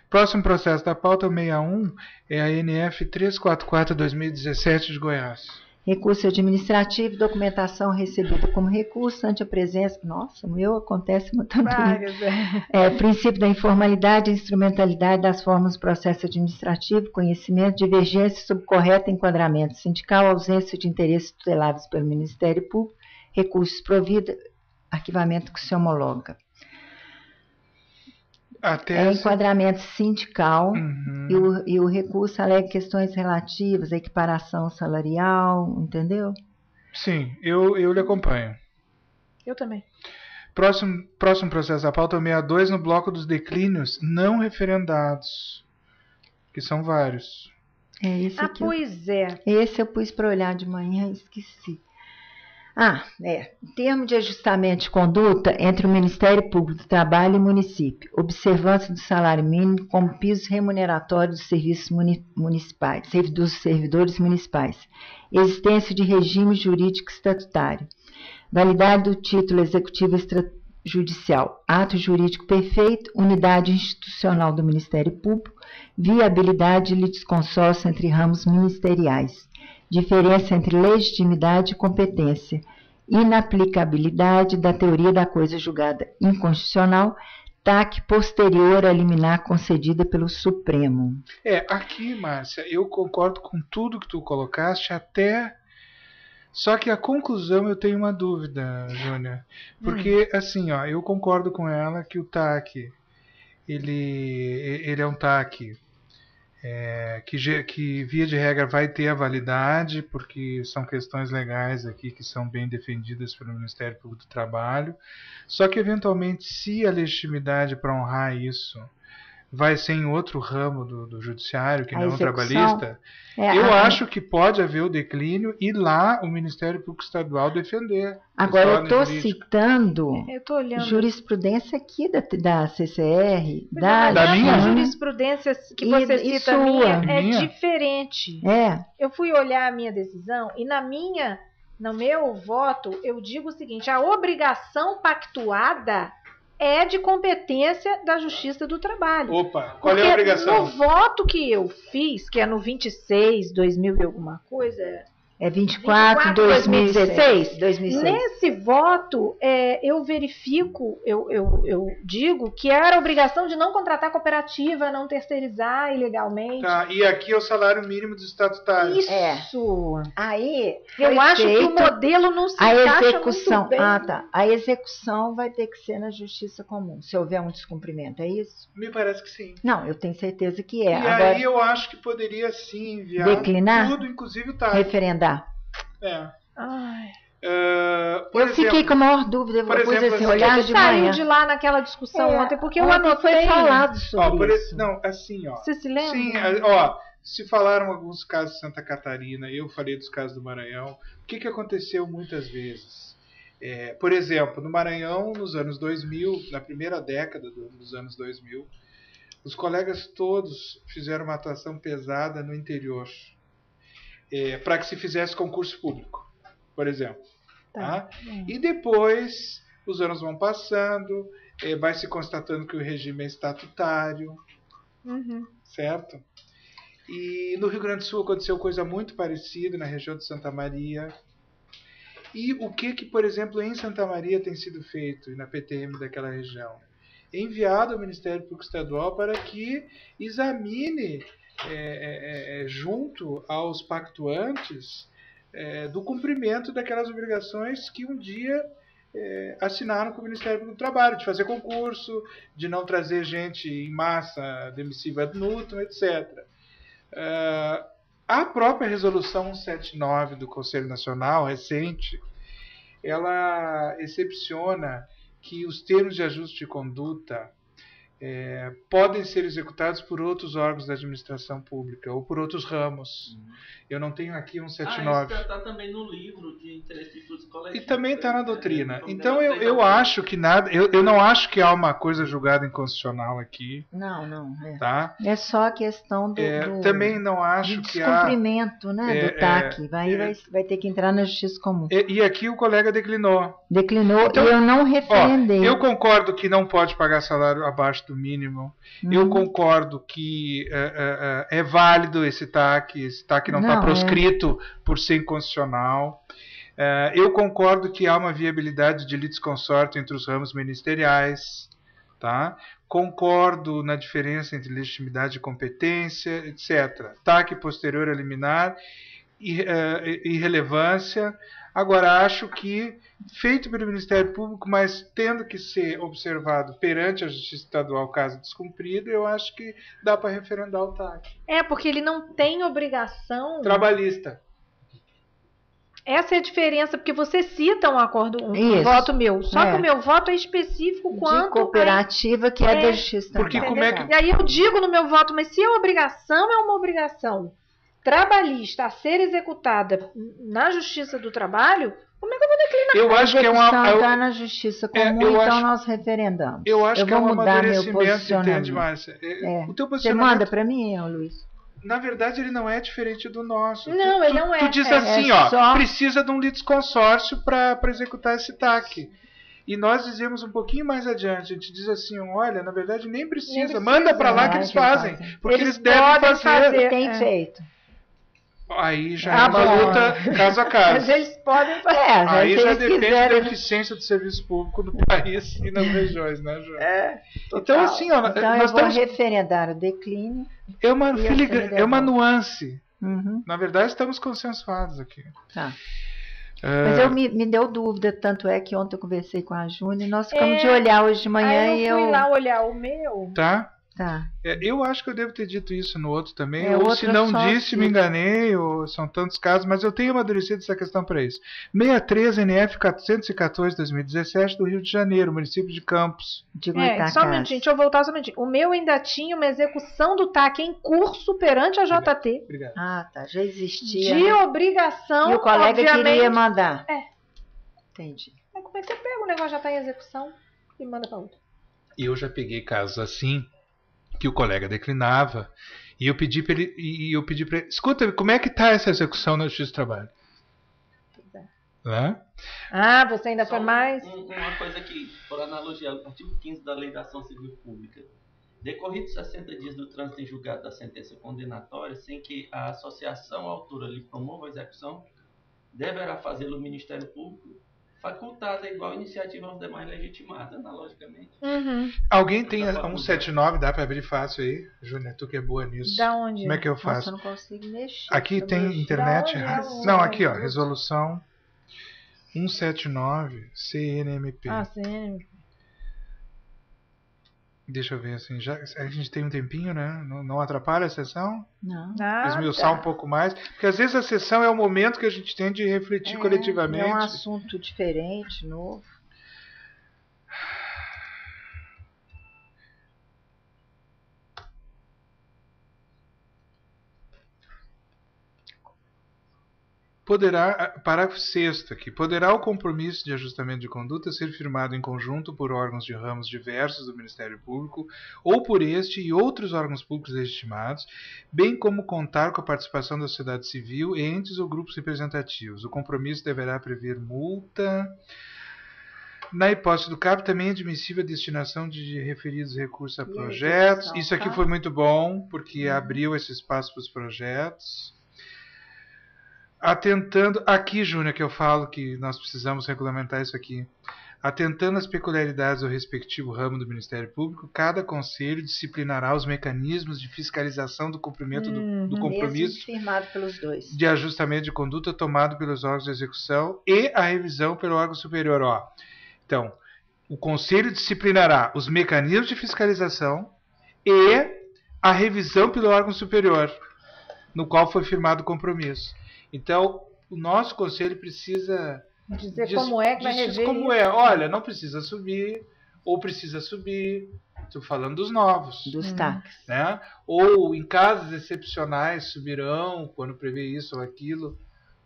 Próximo processo da pauta 61 é a NF 344/2017 de Goiás. Recurso administrativo, documentação recebida como recurso ante a presença... Nossa, o meu acontece muito. Princípio da informalidade e instrumentalidade das formas do processo administrativo, conhecimento, divergência sobre correto enquadramento sindical, ausência de interesses tuteláveis pelo Ministério Público, recursos provida, arquivamento que se homologa. Enquadramento sindical e o recurso alega questões relativas à equiparação salarial, entendeu? Sim, eu lhe acompanho. Eu também. Próximo processo da pauta 62 no bloco dos declínios não referendados, que são vários. Pois é. Esse eu pus para olhar de manhã e esqueci. Termo de ajustamento de conduta entre o Ministério Público do Trabalho e o município. Observância do salário mínimo como piso remuneratório dos serviços municipais, dos servidores municipais. Existência de regime jurídico estatutário. Validade do título executivo extrajudicial. Ato jurídico perfeito. Unidade institucional do Ministério Público. Viabilidade de litisconsórcio entre ramos ministeriais. Diferença entre legitimidade e competência, inaplicabilidade da teoria da coisa julgada inconstitucional, TAC posterior à liminar concedida pelo Supremo. Aqui, Márcia, eu concordo com tudo que tu colocaste, só que a conclusão eu tenho uma dúvida, Júnia, porque assim, eu concordo com ela que o TAC, ele é um TAC que via de regra vai ter a validade, porque são questões legais aqui que são bem defendidas pelo Ministério Público do Trabalho. Só que, eventualmente, se a legitimidade para honrar isso vai ser em outro ramo do judiciário, que não o trabalhista, eu acho que pode haver o declínio e lá o Ministério Público Estadual defender. Agora, eu estou citando jurisprudência aqui da CCR, da minha jurisprudência que você cita minha é diferente. Eu fui olhar a minha decisão e no meu voto, eu digo o seguinte: a obrigação pactuada é de competência da Justiça do Trabalho. Opa, qual é a obrigação? No voto que eu fiz, que é no 26, 2000 e alguma coisa... É 24, 2016? Nesse voto, eu verifico, eu digo que era a obrigação de não contratar cooperativa, não terceirizar ilegalmente. E aqui é o salário mínimo dos estatutários. Isso. Aí, eu acho que o modelo não se encaixa muito bem. A execução vai ter que ser na Justiça Comum, se houver um descumprimento, é isso? Me parece que sim. Não, eu tenho certeza que é. E agora, aí eu acho que poderia sim enviar declinar, tudo, inclusive o TAC. Referendar. Eu fiquei com a maior dúvida, eu pus exemplo, assim, assim, olhar Você de saiu manhã. de lá naquela discussão ontem, porque eu Ontem anotei. foi falado sobre isso. Não, assim, ó. Você se lembra? Sim, se falaram alguns casos de Santa Catarina, eu falei dos casos do Maranhão. O que aconteceu muitas vezes? Por exemplo, no Maranhão, nos anos 2000, na primeira década dos anos 2000, os colegas todos fizeram uma atuação pesada no interior, para que se fizesse concurso público, por exemplo. Tá? E depois, os anos vão passando, vai se constatando que o regime é estatutário, certo? E no Rio Grande do Sul aconteceu coisa muito parecida, na região de Santa Maria. E o que, por exemplo, em Santa Maria tem sido feito, e na PTM daquela região? É enviado ao Ministério Público Estadual para que examine, junto aos pactuantes, do cumprimento daquelas obrigações que um dia assinaram com o Ministério Público do Trabalho, de fazer concurso, de não trazer gente em massa demissiva ad nutum, etc. A própria resolução 179 do Conselho Nacional, recente, ela excepciona que os termos de ajuste de conduta podem ser executados por outros órgãos da administração pública ou por outros ramos. Eu não tenho aqui 179. Isso está também no livro de interesse de uso coletivo. E também está na doutrina. Então eu acho que nada. Eu não acho que há uma coisa julgada inconstitucional aqui. Não. Tá? É só a questão do também não acho que há. Descumprimento, né, do TAC. Vai ter que entrar na justiça comum. E aqui o colega declinou. Então, e eu não referendei. Eu concordo que não pode pagar salário abaixo do mínimo. Eu concordo que é válido esse TAC. Esse TAC não está proscrito por ser inconstitucional. Eu concordo que há uma viabilidade de litisconsorte entre os ramos ministeriais. Tá? Concordo na diferença entre legitimidade e competência, etc. TAC posterior a liminar, irrelevância. Agora, acho que, feito pelo Ministério Público, mas tendo que ser observado perante a Justiça Estadual caso descumprido, eu acho que dá para referendar o TAC. Porque ele não tem obrigação trabalhista. Essa é a diferença, porque você cita um acordo, um voto meu. Só que o meu voto é específico quanto de cooperativa que é da Justiça. Porque como é que... E aí eu digo no meu voto, mas se a obrigação é uma obrigação trabalhista a ser executada na Justiça do Trabalho, como é que eu vou declinar? Eu acho que está na Justiça comum, então nós referendamos. Eu acho que vou mudar meu posicionamento. Entende, Márcia? O teu posicionamento... Você manda para mim, Luiz? Na verdade, ele não é diferente do nosso. Não, ele não é. Tu diz assim, precisa de um litisconsórcio para executar esse TAC. E nós dizemos um pouquinho mais adiante, a gente diz assim, olha, na verdade nem precisa. Manda para lá que eles fazem. Porque eles devem fazer. Tem feito. Aí já é uma luta caso a caso. Mas eles podem fazer. Aí já depende da eficiência do serviço público no país e nas regiões, né, João? Então, assim, nós vamos referendar o declínio. É uma nuance. Na verdade, estamos consensuados aqui. Tá. Mas me deu dúvida, tanto é que ontem eu conversei com a Júnia e nós ficamos de olhar hoje de manhã eu fui lá olhar o meu. Tá. Tá. Eu acho que eu devo ter dito isso no outro também, ou se não disse, me enganei, ou são tantos casos, mas eu tenho amadurecido essa questão para isso. 63 NF 414/2017 do Rio de Janeiro, município de Campos. Só um minutinho, deixa eu voltar só um minutinho. O meu ainda tinha uma execução do TAC em curso perante a JT. Obrigado. Tá, já existia. De obrigação, e o colega queria mandar. Entendi. Como é que você pega o negócio já está em execução e manda para outro? Eu já peguei casos assim, que o colega declinava, e eu pedi para ele, escuta, como é que está essa execução na Justiça do Trabalho? Você ainda foi mais? Uma coisa que, por analogia, o artigo 15 da Lei da Ação Civil Pública. Decorridos 60 dias do trânsito em julgado da sentença condenatória, sem que a associação autora lhe promova a execução, deverá fazê-lo o Ministério Público, facultada igual iniciativa aos demais legitimados, analogicamente. Alguém tem 179, dá para abrir fácil aí? Júnior, tu que é boa nisso. Da onde? Como é que eu faço? Eu não consigo mexer. Aqui tem internet? Não, aqui, resolução 179 CNMP. CNMP. Deixa eu ver assim, já a gente tem um tempinho, né? Não atrapalha a sessão? Não. Esmiuçar um pouco mais, porque às vezes a sessão é o momento que a gente tem de refletir coletivamente. É um assunto diferente, novo. Parágrafo 6º aqui, poderá o compromisso de ajustamento de conduta ser firmado em conjunto por órgãos de ramos diversos do Ministério Público ou por este e outros órgãos públicos legitimados, bem como contar com a participação da sociedade civil, entes ou grupos representativos. O compromisso deverá prever multa. Na hipótese do CAP, também é admissível a destinação de referidos recursos a projetos. Isso aqui foi muito bom, porque abriu esse espaço para os projetos. Atentando, aqui, Júnior, que eu falo que nós precisamos regulamentar isso aqui. Atentando às peculiaridades do respectivo ramo do Ministério Público, cada conselho disciplinará os mecanismos de fiscalização do cumprimento do compromisso firmado pelos dois. De ajustamento de conduta tomado pelos órgãos de execução e a revisão pelo órgão superior. Então, o conselho disciplinará os mecanismos de fiscalização e a revisão pelo órgão superior, no qual foi firmado o compromisso. Então, o nosso conselho precisa dizer como é que vai reger como isso. Olha, não precisa subir, ou precisa subir. Estou falando dos novos. Dos TACs. Né? Ou, em casos excepcionais, subirão quando prevê isso ou aquilo.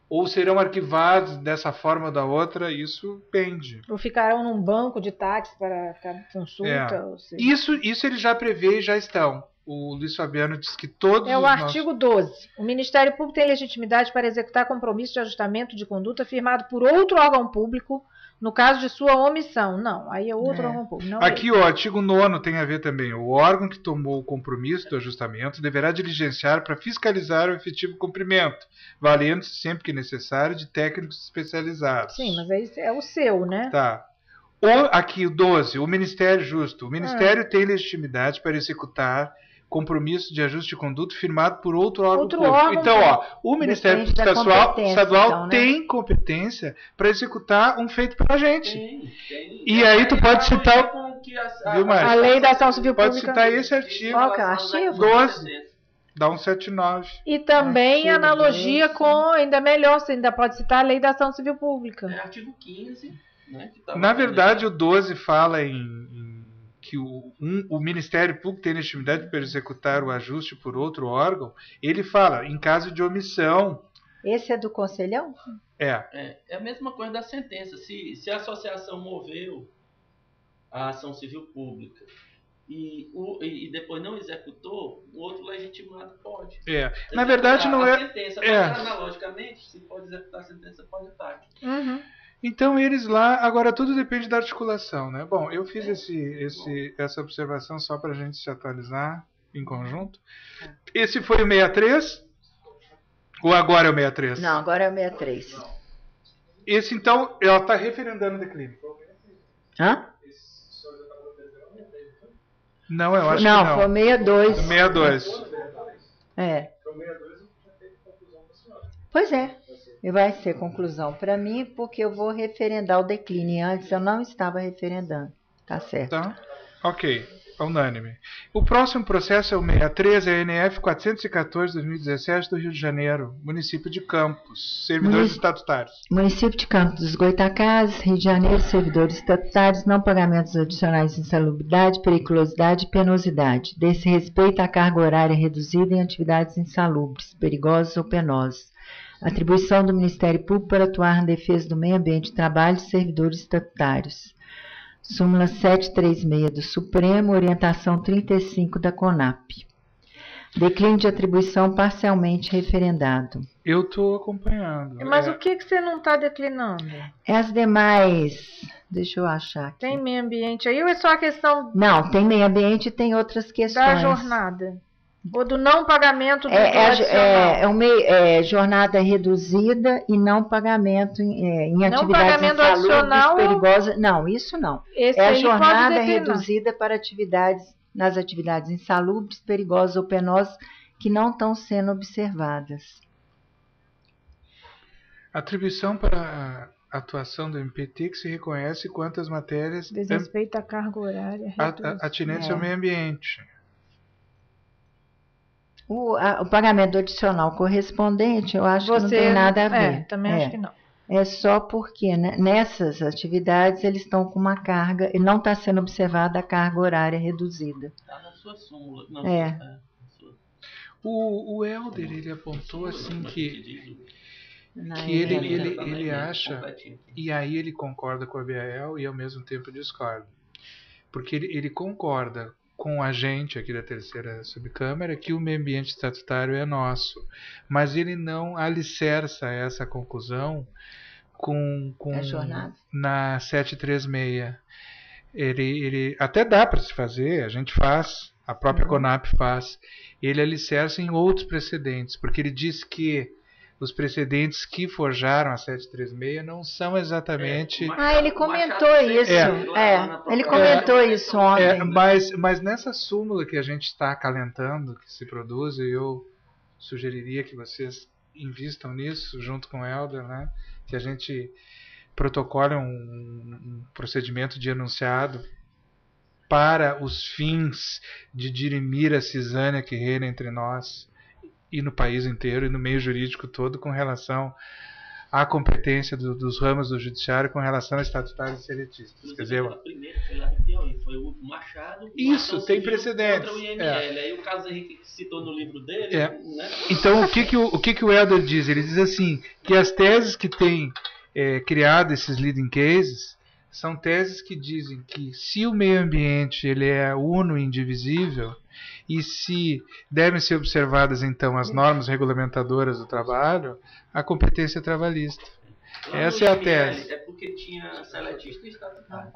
Ou serão arquivados dessa forma ou da outra, isso pende. Ou ficarão num banco de táxi para consulta. Ou seja. Isso ele já prevê e já estão. O Luiz Fabiano diz que todos o artigo 12. O Ministério Público tem legitimidade para executar compromisso de ajustamento de conduta firmado por outro órgão público no caso de sua omissão. Não, aí é outro órgão público. Não aqui o artigo 9º tem a ver também. O órgão que tomou o compromisso do ajustamento deverá diligenciar para fiscalizar o efetivo cumprimento, valendo-se sempre que necessário de técnicos especializados. Sim, mas aí é o seu, né? Tá. Aqui o 12. O Ministério Justo. O Ministério tem legitimidade para executar compromisso de ajuste de conduta firmado por outro órgão público. Então, o Ministério Estadual então, né? Tem competência para executar um feito pela gente. Tem. E aí tu pode citar a Lei da Ação Civil Pública. Pode citar esse artigo. Qual que é o artigo? 12. Dá um 179. E também analogia com, ainda melhor, você ainda pode citar a Lei da Ação Civil Pública. É artigo 15. Né, na verdade, o 12 fala que o Ministério Público tem legitimidade para executar o ajuste por outro órgão. Ele fala, em caso de omissão. Esse é do Conselhão? É a mesma coisa da sentença. Se a associação moveu a ação civil pública e depois não executou, o outro legitimado pode. Na verdade, não é. Sentença, mas analogicamente, se pode executar a sentença, pode estar. Então eles lá, agora tudo depende da articulação, né? Bom, eu fiz essa observação só para a gente se atualizar em conjunto. Esse foi o 63? Ou agora é o 63? Não, agora é o 63. Esse então, ela está referendando o declínio. Hã? Não, eu acho que não. Não, foi o 62. 62. Pois é. Vai ser conclusão para mim, porque eu vou referendar o declínio. Antes eu não estava referendando. Tá certo. Tá. Ok. Unânime. O próximo processo é o 63, é a NF 414/2017 do Rio de Janeiro, município de Campos, servidores estatutários. Município de Campos dos Goitacazes, Rio de Janeiro, servidores estatutários, não pagamentos adicionais de insalubridade, periculosidade e penosidade. Desse respeito à carga horária reduzida em atividades insalubres, perigosas ou penosas. Atribuição do Ministério Público para atuar na defesa do meio ambiente de trabalho de servidores estatutários. Súmula 736 do Supremo, orientação 35 da CONAP. Declínio de atribuição parcialmente referendado. Eu estou acompanhando. Mas o que você não está declinando? As demais... Deixa eu achar aqui. Tem meio ambiente aí ou é só a questão... Não, tem meio ambiente e tem outras questões. Da jornada. Ou do não pagamento do adicional. Jornada reduzida e não pagamento em atividades insalubres, perigosas. Não, isso não. Esse é a jornada reduzida para nas atividades insalubres, perigosas ou penosas que não estão sendo observadas. Atribuição para atuação do MPT que se reconhece quantas matérias Desrespeito à carga horária. atinentes ao meio ambiente. O pagamento adicional correspondente, eu acho que não tem nada a ver. Também acho que não. É só porque, né, nessas atividades eles estão com uma carga, e não está sendo observada a carga horária reduzida. Está na sua súmula. O Helder, ele apontou assim que ele acha, e aí ele concorda com a Biael e ao mesmo tempo discorda. Porque ele concorda com a gente aqui da terceira subcâmara que o meio ambiente estatutário é nosso, mas ele não alicerça essa conclusão com na 736. Ele até dá para se fazer, a gente faz, a própria CONAP faz. Ele alicerça em outros precedentes, porque ele diz que os precedentes que forjaram a 736 não são exatamente... ele comentou isso. Ele comentou isso ontem. Mas nessa súmula que a gente está acalentando, que se produz, eu sugeriria que vocês invistam nisso, junto com o Helder, né? Que a gente protocole um procedimento de enunciado para os fins de dirimir a cisânia que reina entre nós e no país inteiro e no meio jurídico todo com relação à competência dos ramos do judiciário com relação a estatutários e seletistas. Quer dizer, a primeira foi lá do Piauí, foi o Machado. Isso, tem precedentes. Contra o IML. Aí o Carlos Henrique citou no livro dele. Né? Então, o que o Helder diz? Ele diz assim, que as teses que têm criado esses leading cases são teses que dizem que se o meio ambiente ele é uno e indivisível, e se devem ser observadas então as normas regulamentadoras do trabalho, a competência trabalhista. Essa é a tese. É porque tinha seletista e estatutário.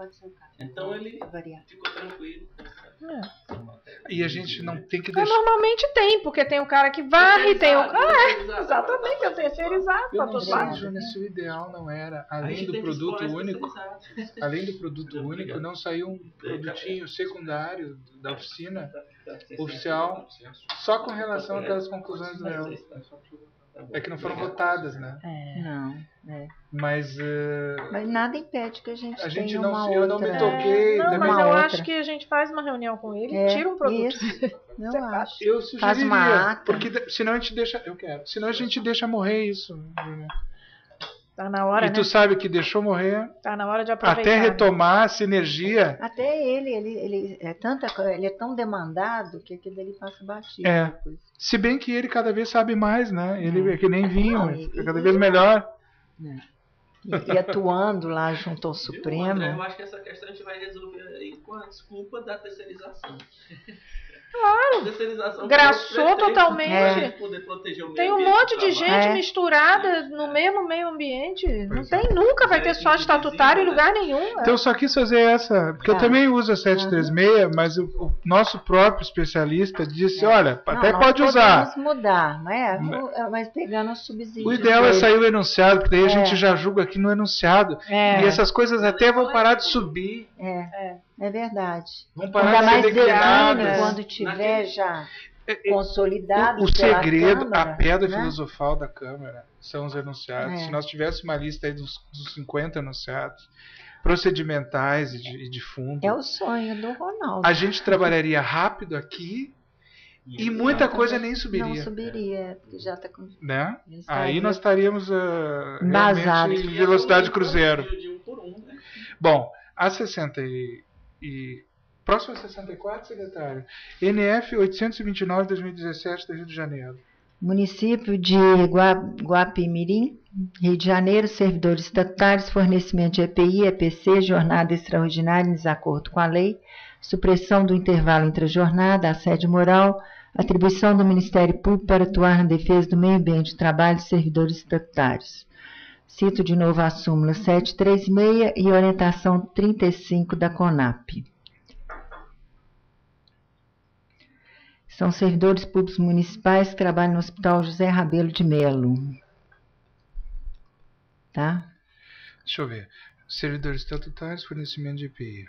Então ele ficou tranquilo. E a gente não tem que deixar... Normalmente tem, porque tem o cara que varre, tem o cara... exatamente, é terceirizado. Eu não sei, Júnior, se o ideal não era, além do produto único, não saiu um produtinho secundário da oficina oficial só com relação àquelas conclusões do Helder. É que não foram votadas, né? Mas nada impede que a gente tenha não, uma outra. Eu não me toquei. Mas eu acho que a gente faz uma reunião com ele e tira um produto. Eu acho. Eu sugeriria, faz uma ata. Porque senão a gente deixa... Senão a gente deixa morrer isso. Tá na hora, e tu sabe que deixou morrer. Tá na hora de aproveitar. Até retomar a sinergia. Até ele é tão demandado que aquilo dele passa batido. Se bem que ele cada vez sabe mais, né? Ele é que nem vinho, é cada vez melhor. E atuando lá junto ao Supremo. André, eu acho que essa questão a gente vai resolver com a desculpa da terceirização. Claro, graçou totalmente. Poder proteger o meio tem um monte de gente misturada no mesmo meio ambiente. Não tem, nunca vai ter só estatutário em lugar nenhum. Então eu só quis fazer essa, porque eu também uso a 736, mas o nosso próprio especialista disse, olha, até pode usar. Podemos mudar, mas pegando o subsídio. O ideal é sair o enunciado, porque daí a gente já julga aqui no enunciado. E essas coisas até vão parar de subir. É verdade. Vão parar de ser declinadas. Quando tiver já consolidado. O segredo, Câmara, a pedra filosofal da Câmara são os enunciados. Se nós tivéssemos uma lista aí dos 50 enunciados procedimentais e de fundo. É o sonho do Ronaldo. A gente trabalharia rápido aqui e muita coisa nem subiria. Não subiria, porque já está com. Né? Aí nós estaríamos realmente em velocidade cruzeiro. Bom, a 60 próximo a 64, secretário. NF 829, 2017, do Rio de Janeiro. Município de Guapimirim, Rio de Janeiro, servidores estatutários, fornecimento de EPI, EPC, jornada extraordinária em desacordo com a lei, supressão do intervalo entre a jornada, assédio moral, atribuição do Ministério Público para atuar na defesa do meio ambiente de trabalho de servidores estatutários. Cito de novo a súmula 736 e orientação 35 da CONAP. São servidores públicos municipais que trabalham no Hospital José Rabelo de Melo. Tá? Deixa eu ver. Servidores estatutários, fornecimento de EPI.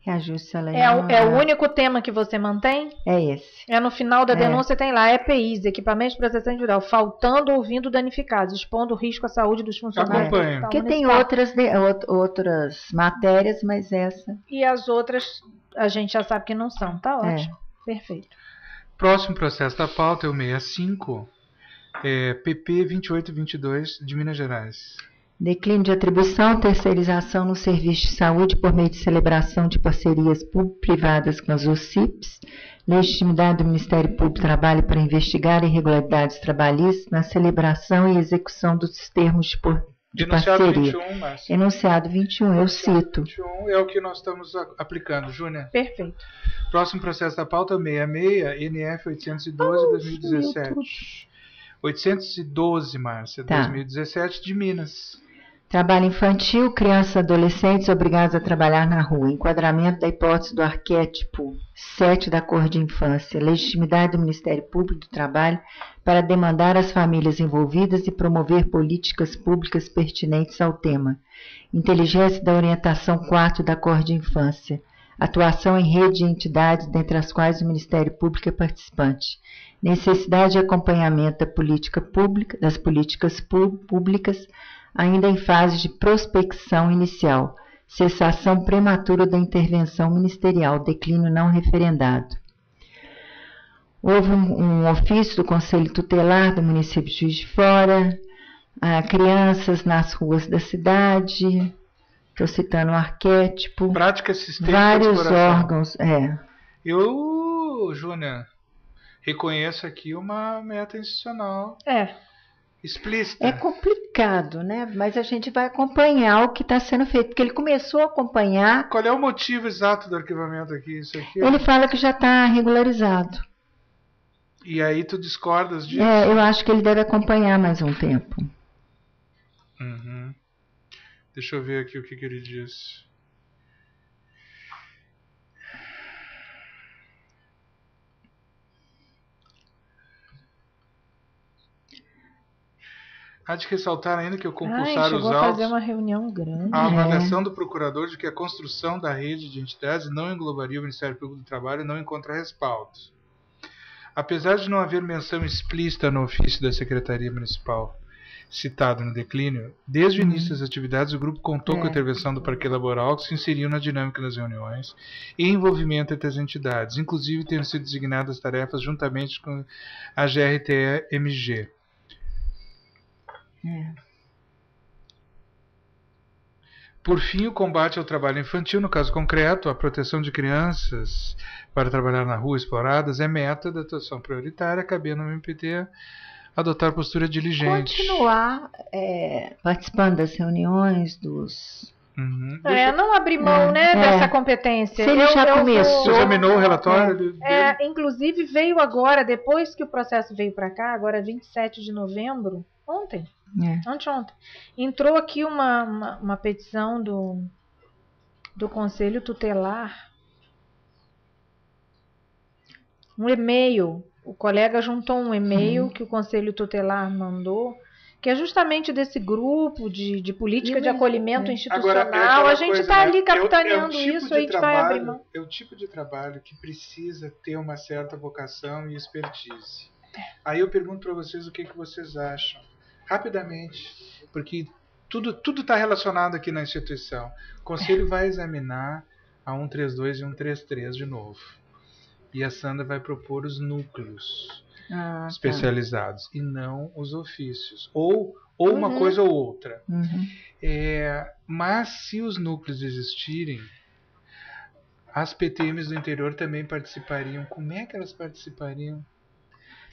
Reajuste salarial. É o único tema que você mantém? É esse. No final da denúncia tem lá, EPIs, equipamentos de proteção individual, faltando ou ouvindo danificados, expondo risco à saúde dos funcionários. Acompanho. Porque tem outras matérias, mas essa... E as outras a gente já sabe que não são. Tá ótimo. Perfeito. Próximo processo da pauta é o 65, PP 2822 de Minas Gerais. Declínio de atribuição, terceirização no serviço de saúde por meio de celebração de parcerias público-privadas com as OCIPs, legitimidade do Ministério Público do Trabalho para investigar irregularidades trabalhistas na celebração e execução dos termos de Enunciado parceria. 21, Márcia. Enunciado 21, eu cito. 21 é o que nós estamos aplicando, Júnior. Perfeito. Próximo processo da pauta, 66, NF 812, 2017. 812, Márcia, Tá. 2017, de Minas. Trabalho infantil, crianças e adolescentes obrigados a trabalhar na rua. Enquadramento da hipótese do arquétipo 7 da cor de infância. Legitimidade do Ministério Público do Trabalho para demandar às famílias envolvidas e promover políticas públicas pertinentes ao tema. Inteligência da orientação 4 da cor de infância. Atuação em rede de entidades, dentre as quais o Ministério Público é participante. Necessidade de acompanhamento da política pública, das políticas públicas, ainda em fase de prospecção inicial, cessação prematura da intervenção ministerial, declínio não referendado. Houve um ofício do Conselho Tutelar do município de Juiz de Fora, crianças nas ruas da cidade, estou citando o arquétipo, Prática sistêmica vários de exploração. órgãos, Eu, Júnior, reconheço aqui uma meta institucional explícita. É complicado, né? Mas a gente vai acompanhar o que está sendo feito, porque ele começou a acompanhar. Qual é o motivo exato do arquivamento aqui? Isso aqui? Ele fala que já está regularizado. E aí tu discordas disso? Eu acho que ele deve acompanhar mais um tempo. Uhum. Deixa eu ver aqui o que ele diz. Há de ressaltar ainda que o compulsário chegou a fazer uma reunião grande. a avaliação do procurador de que a construção da rede de entidades não englobaria o Ministério Público do Trabalho e não encontra respaldo. Apesar de não haver menção explícita no ofício da Secretaria Municipal citado no declínio, desde o início das atividades o grupo contou com a intervenção do Parque Laboral, que se inseriu na dinâmica das reuniões e envolvimento entre as entidades, inclusive tendo sido designadas tarefas juntamente com a GRTE-MG. Por fim, o combate ao trabalho infantil, no caso concreto, a proteção de crianças para trabalhar na rua exploradas, é meta da atuação prioritária, cabendo ao MPT adotar postura diligente. Continuar participando das reuniões, dos... Uhum. Não abrir mão dessa competência. Se ele já começou... Você examinou o relatório? Inclusive veio agora, depois que o processo veio para cá, agora 27 de novembro, ontem, anteontem, entrou aqui uma petição do Conselho Tutelar, um e-mail, o colega juntou um e-mail que o Conselho Tutelar mandou, que é justamente desse grupo de política de acolhimento institucional. Agora, a gente está ali capitaneando tipo isso, a gente vai abrir mão. É o tipo de trabalho que precisa ter uma certa vocação e expertise. Aí eu pergunto para vocês o que vocês acham. Rapidamente, porque tudo está relacionado aqui na instituição. O Conselho vai examinar a 132 e 133 de novo. E a Sandra vai propor os núcleos especializados e não os ofícios. Ou uma coisa ou outra. Mas se os núcleos existirem, as PTMs do interior também participariam. Como é que elas participariam?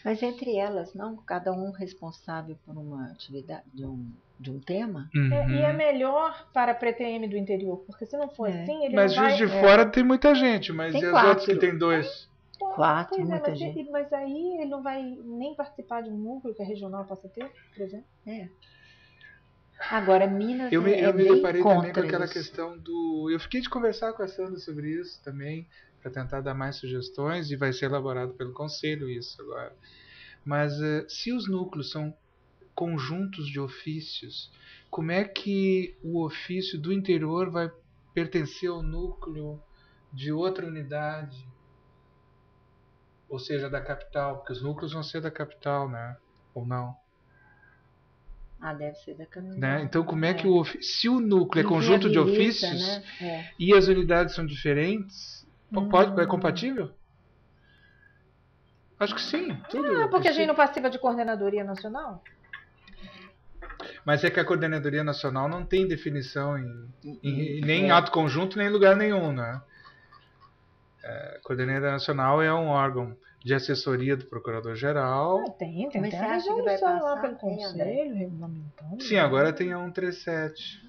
Mas entre elas, não? Cada um responsável por uma atividade de um tema? E é melhor para a PTM do interior, porque se não for assim, ele mas não vai... Juiz de Fora tem muita gente, mas tem e as 4. outras que tem 2? 4, muita gente. Mas aí ele não vai nem participar de um núcleo que a regional possa ter, por exemplo? Agora, Minas eu me deparei também com aquela isso. questão do... Eu fiquei de conversar com a Sandra sobre isso também, para tentar dar mais sugestões, e vai ser elaborado pelo Conselho isso agora. Mas se os núcleos são conjuntos de ofícios, como é que o ofício do interior vai pertencer ao núcleo de outra unidade, ou seja, da capital, porque os núcleos vão ser da capital, né? Ou não? Deve ser da capital. Né? Então, como é que se o núcleo é conjunto de ofícios, né? e as unidades são diferentes, é compatível? Acho que sim. Tudo porque a gente não participa de coordenadoria nacional? Mas é que a coordenadoria nacional não tem definição nem em ato conjunto, nem em lugar nenhum, né? A coordenadoria nacional é um órgão de assessoria do Procurador-Geral. Tem Mas você acha que vai lá passar? pelo Conselho, regulamentando. Sim, agora tem a 137.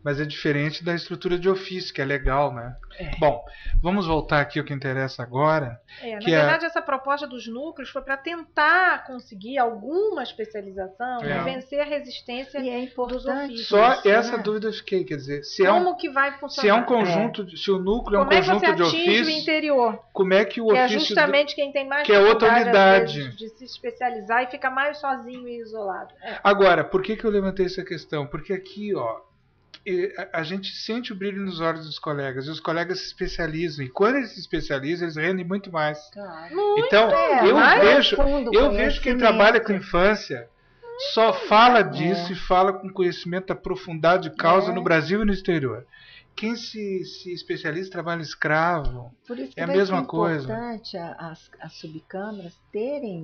Mas é diferente da estrutura de ofício, que é legal, né? Bom, vamos voltar aqui ao que interessa agora. Na verdade, essa proposta dos núcleos foi para tentar conseguir alguma especialização e vencer a resistência dos ofícios. Só essa dúvida eu fiquei, quer dizer, como que vai funcionar? Se é um conjunto, se o núcleo é um conjunto de ofícios, o interior? Como é que o ofício... Que é justamente quem tem mais que é outra unidade de se especializar e fica mais sozinho e isolado. Agora, por que eu levantei essa questão? Porque aqui, a gente sente o brilho nos olhos dos colegas, e os colegas se especializam, e quando eles se especializam, eles rendem muito mais. Claro. Então, eu vejo quem trabalha com infância só fala disso e fala com conhecimento aprofundado de causa no Brasil e no exterior. Quem se especializa trabalho escravo. Por isso que é a mesma coisa. É importante as subcâmaras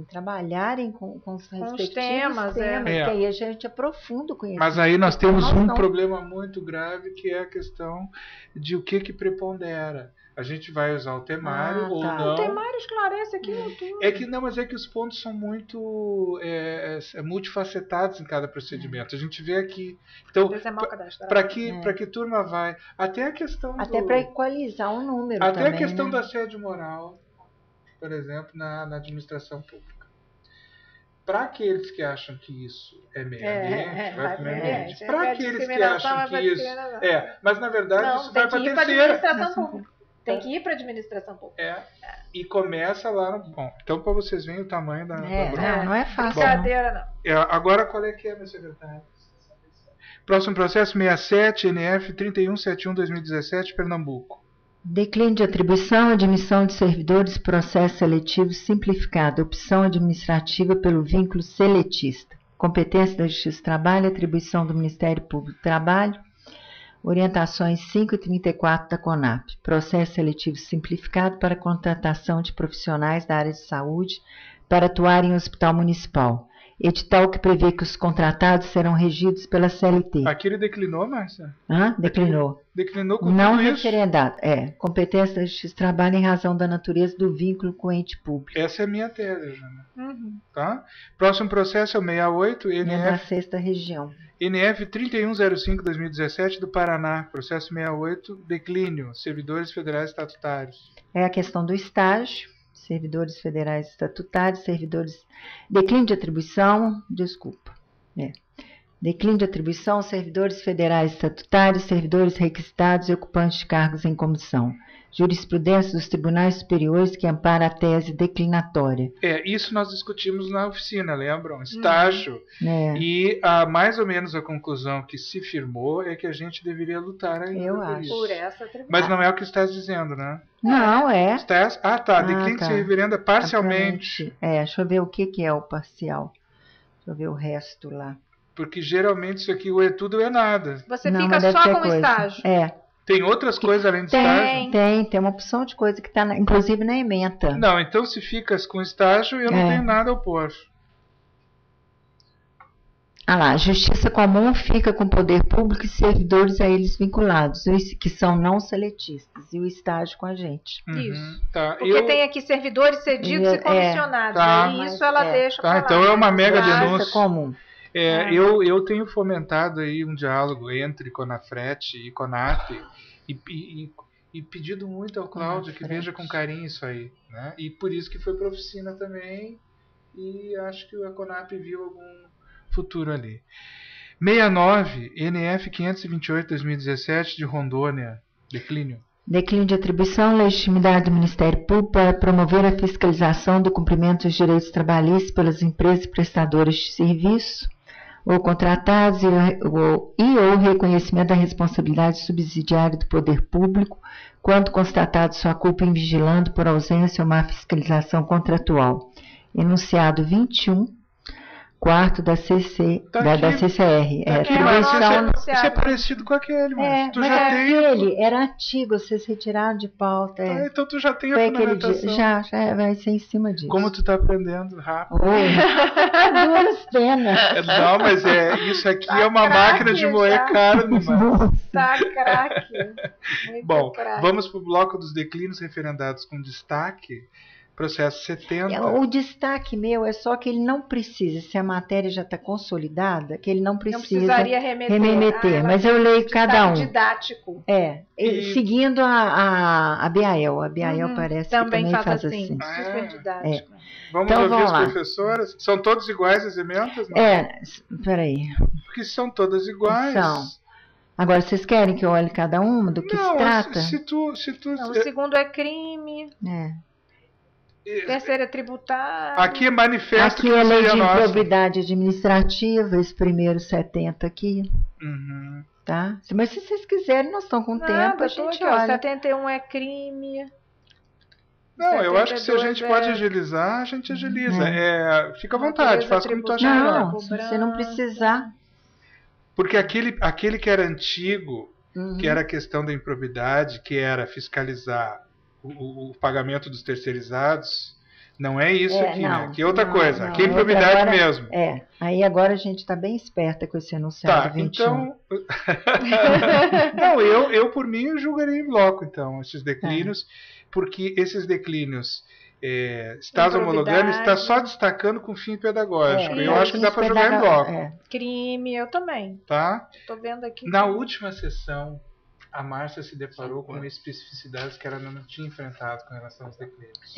trabalharem com os respectivos temas, que aí a gente aprofunda o conhecimento. Mas aí nós temos um problema muito grave, que é a questão de o que prepondera. A gente vai usar o temário ou não. O temário esclarece aquilo tudo. Mas é que os pontos são muito multifacetados em cada procedimento. A gente vê aqui. Então, para que turma vai? Até a questão para equalizar o número até também, a questão da assédio moral, por exemplo, na administração pública. Para aqueles que acham que isso é meio ambiente, vai para o meio ambiente. Para aqueles que acham que isso... mas na verdade isso vai para a terceira. Tem que ir para a administração pública. E começa lá no... Bom, então para vocês verem o tamanho da... Não é fácil. Brincadeira, não. Agora qual é que é, meu secretário? Próximo processo, 67, NF 3171-2017, Pernambuco. Declínio de atribuição, admissão de servidores, processo seletivo simplificado, opção administrativa pelo vínculo seletista. Competência da Justiça do Trabalho, atribuição do Ministério Público do Trabalho, orientações 5 e 34 da CONAP. Processo seletivo simplificado para contratação de profissionais da área de saúde para atuar em hospital municipal. Edital que prevê que os contratados serão regidos pela CLT. Aqui ele declinou, Márcia? Declinou. Declinou com não tudo referendado. Competência da Justiça do Trabalho em razão da natureza do vínculo com o ente público. Essa é a minha tese, Jana. Tá? Próximo processo é o 68, NF. Na sexta região. NF 3105-2017 do Paraná. Processo 68, declínio. Servidores federais estatutários. É a questão do estágio. Servidores federais estatutários, declínio de atribuição, declínio de atribuição, servidores federais estatutários, servidores requisitados e ocupantes de cargos em comissão. Jurisprudência dos tribunais superiores que ampara a tese declinatória. Isso nós discutimos na oficina, lembram? Estágio. E mais ou menos a conclusão que se firmou é que a gente deveria lutar ainda por isso. Por essa atribuição. Mas não é o que estás dizendo, né? Não, declínio se reverenda parcialmente. Deixa eu ver o que é o parcial. Deixa eu ver o resto lá. Porque geralmente isso aqui ou é tudo ou é nada. Você fica só com o estágio. Tem outras coisas além do estágio? Tem uma opção de coisa que está, inclusive, na ementa. Não, então se ficas com estágio, eu não tenho nada a opor. Justiça comum fica com o poder público e servidores a eles vinculados, que são não seletistas, e o estágio com a gente. Isso. Porque tem aqui servidores cedidos e comissionados. E isso ela deixa pra lá. Então é uma mega denúncia. Comum. Eu tenho fomentado aí um diálogo entre Conafret e Conap e pedido muito ao Cláudio que veja com carinho isso aí, né? E por isso que foi para a oficina também, e acho que a Conap viu algum futuro ali. 69, NF 528-2017 de Rondônia, declínio. Declínio de atribuição, legitimidade do Ministério Público para promover a fiscalização do cumprimento dos direitos trabalhistas pelas empresas prestadoras de serviço. ou contratados ou reconhecimento da responsabilidade subsidiária do poder público quando constatado sua culpa em vigilando por ausência ou má fiscalização contratual. Enunciado 21, quarto da CCR. Atribuição. Isso é parecido com aquele, mas tu mas já tem. aquele era antigo, vocês retiraram de pauta. Então tu já tem a Foi aquele dia, fundamentação. já vai ser em cima disso. Como tu tá aprendendo rápido. Duas penas. Não, mas isso aqui é uma máquina de moer carne, mano. Tá craque. Muito Bom, craque. vamos pro bloco dos declínios referendados com destaque. Processo 70. O destaque meu é só que ele não precisa, se a matéria já está consolidada, que ele não Não precisa precisaria remeter. mas eu leio cada um. Didático. Seguindo a BAEL. A BAEL parece também que também faz assim. assim. Super didático. Vamos Então, ouvir vamos as lá. professoras? São todos iguais as emendas? Não? Peraí. Porque são todas iguais. São. Agora, vocês querem que eu olhe cada uma do que se trata? Se tu Não, o segundo é crime. Terceiro é tributário. Aqui é manifesto Aqui que é lei seria de nossa. improbidade administrativa, esse primeiro 70 aqui, Uhum. tá? Mas se vocês quiserem, nós estamos com tempo, a gente aqui, ó, olha. 71 é crime. Não, eu acho que se a 72 gente pode agilizar, a gente agiliza. Fica à vontade, Natureza faz como tu achar tributária. melhor. Não, se você não precisar. Porque aquele que era antigo, que era a questão da improbidade, que era fiscalizar o pagamento dos terceirizados, não é isso aqui, né? Aqui é outra coisa. Aqui é improbidade agora, mesmo. Aí agora a gente está bem esperta com esse enunciado 21. Então... Não, eu por mim eu julgaria em bloco, então, esses declínios, porque esses declínios estás homologando, está só destacando com fim pedagógico. Eu acho que dá para jogar em bloco. Crime, eu também. Tá? Tô vendo aqui. Na última sessão, a Márcia se deparou com especificidades que ela não tinha enfrentado com relação aos declínios.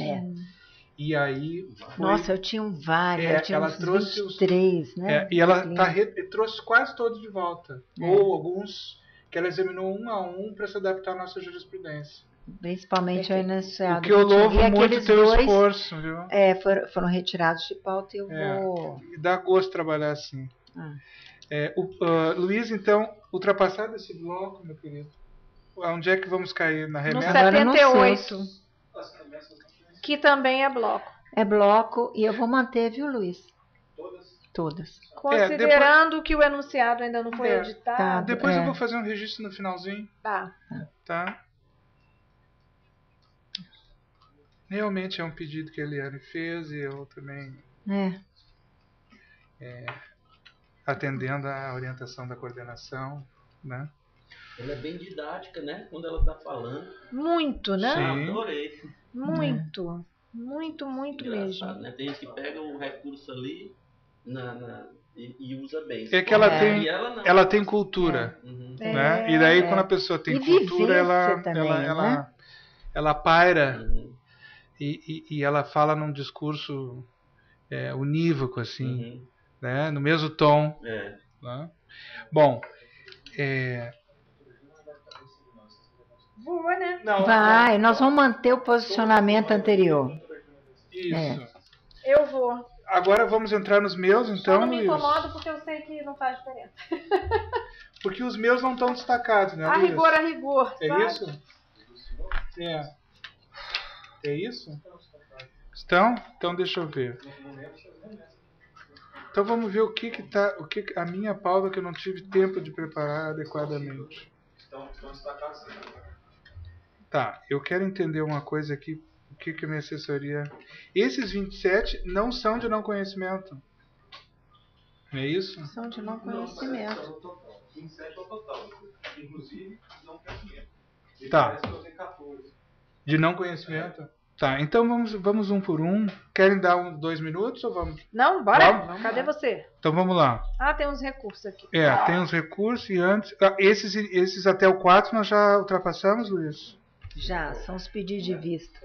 E aí... Nossa, eu tinha vários, eu tinha ela uns trouxe 23, né? E ela trouxe quase todos de volta. Ou alguns que ela examinou um a um para se adaptar à nossa jurisprudência. Principalmente o enunciado. O que eu louvo muito o teu esforço, viu? Foram retirados de pauta e eu vou... E dá gosto trabalhar assim. Luiz, então, ultrapassado esse bloco, meu querido, onde é que vamos cair? Na remessa? No 78. Que também é bloco. É bloco e eu vou manter, viu, Luiz? Todas. Considerando que o enunciado ainda não foi editado. Depois eu vou fazer um registro no finalzinho. Tá? Realmente é um pedido que a Eliane fez e eu também... atendendo à orientação da coordenação, né? Ela é bem didática, né? Quando ela está falando. Muito, né? Sim. Adorei. Muito. Muito mesmo. Né? Tem gente que pega o recurso ali e usa bem. É que ela tem cultura. Né? E daí quando a pessoa tem cultura, ela paira e ela fala num discurso unívoco, assim, né? No mesmo tom. Né? Bom, Boa, né? Vai, nós vamos manter o posicionamento anterior. Isso. Eu vou. Agora vamos entrar nos meus, então. Eu não me incomodo porque eu sei que não faz diferença. Porque os meus não estão destacados, né? A rigor. É sabe? isso? É isso? Estão? Então deixa eu ver. Então vamos ver o que a minha pauta que eu não tive tempo de preparar adequadamente. Estão destacados. Tá, eu quero entender uma coisa aqui, o que a minha assessoria... Esses 27 não são de não conhecimento. Não é isso? São de não conhecimento. 27 é o total. Inclusive, não conhecimento. Tá. De não conhecimento? Tá, então vamos um por um. Querem dar 2 minutos ou vamos? Não, bora. Vamos? Cadê você? Então vamos lá. Tem uns recursos aqui. Tem os recursos e antes... Esses até o 4 nós já ultrapassamos, Luiz? Já, são os pedidos de vista.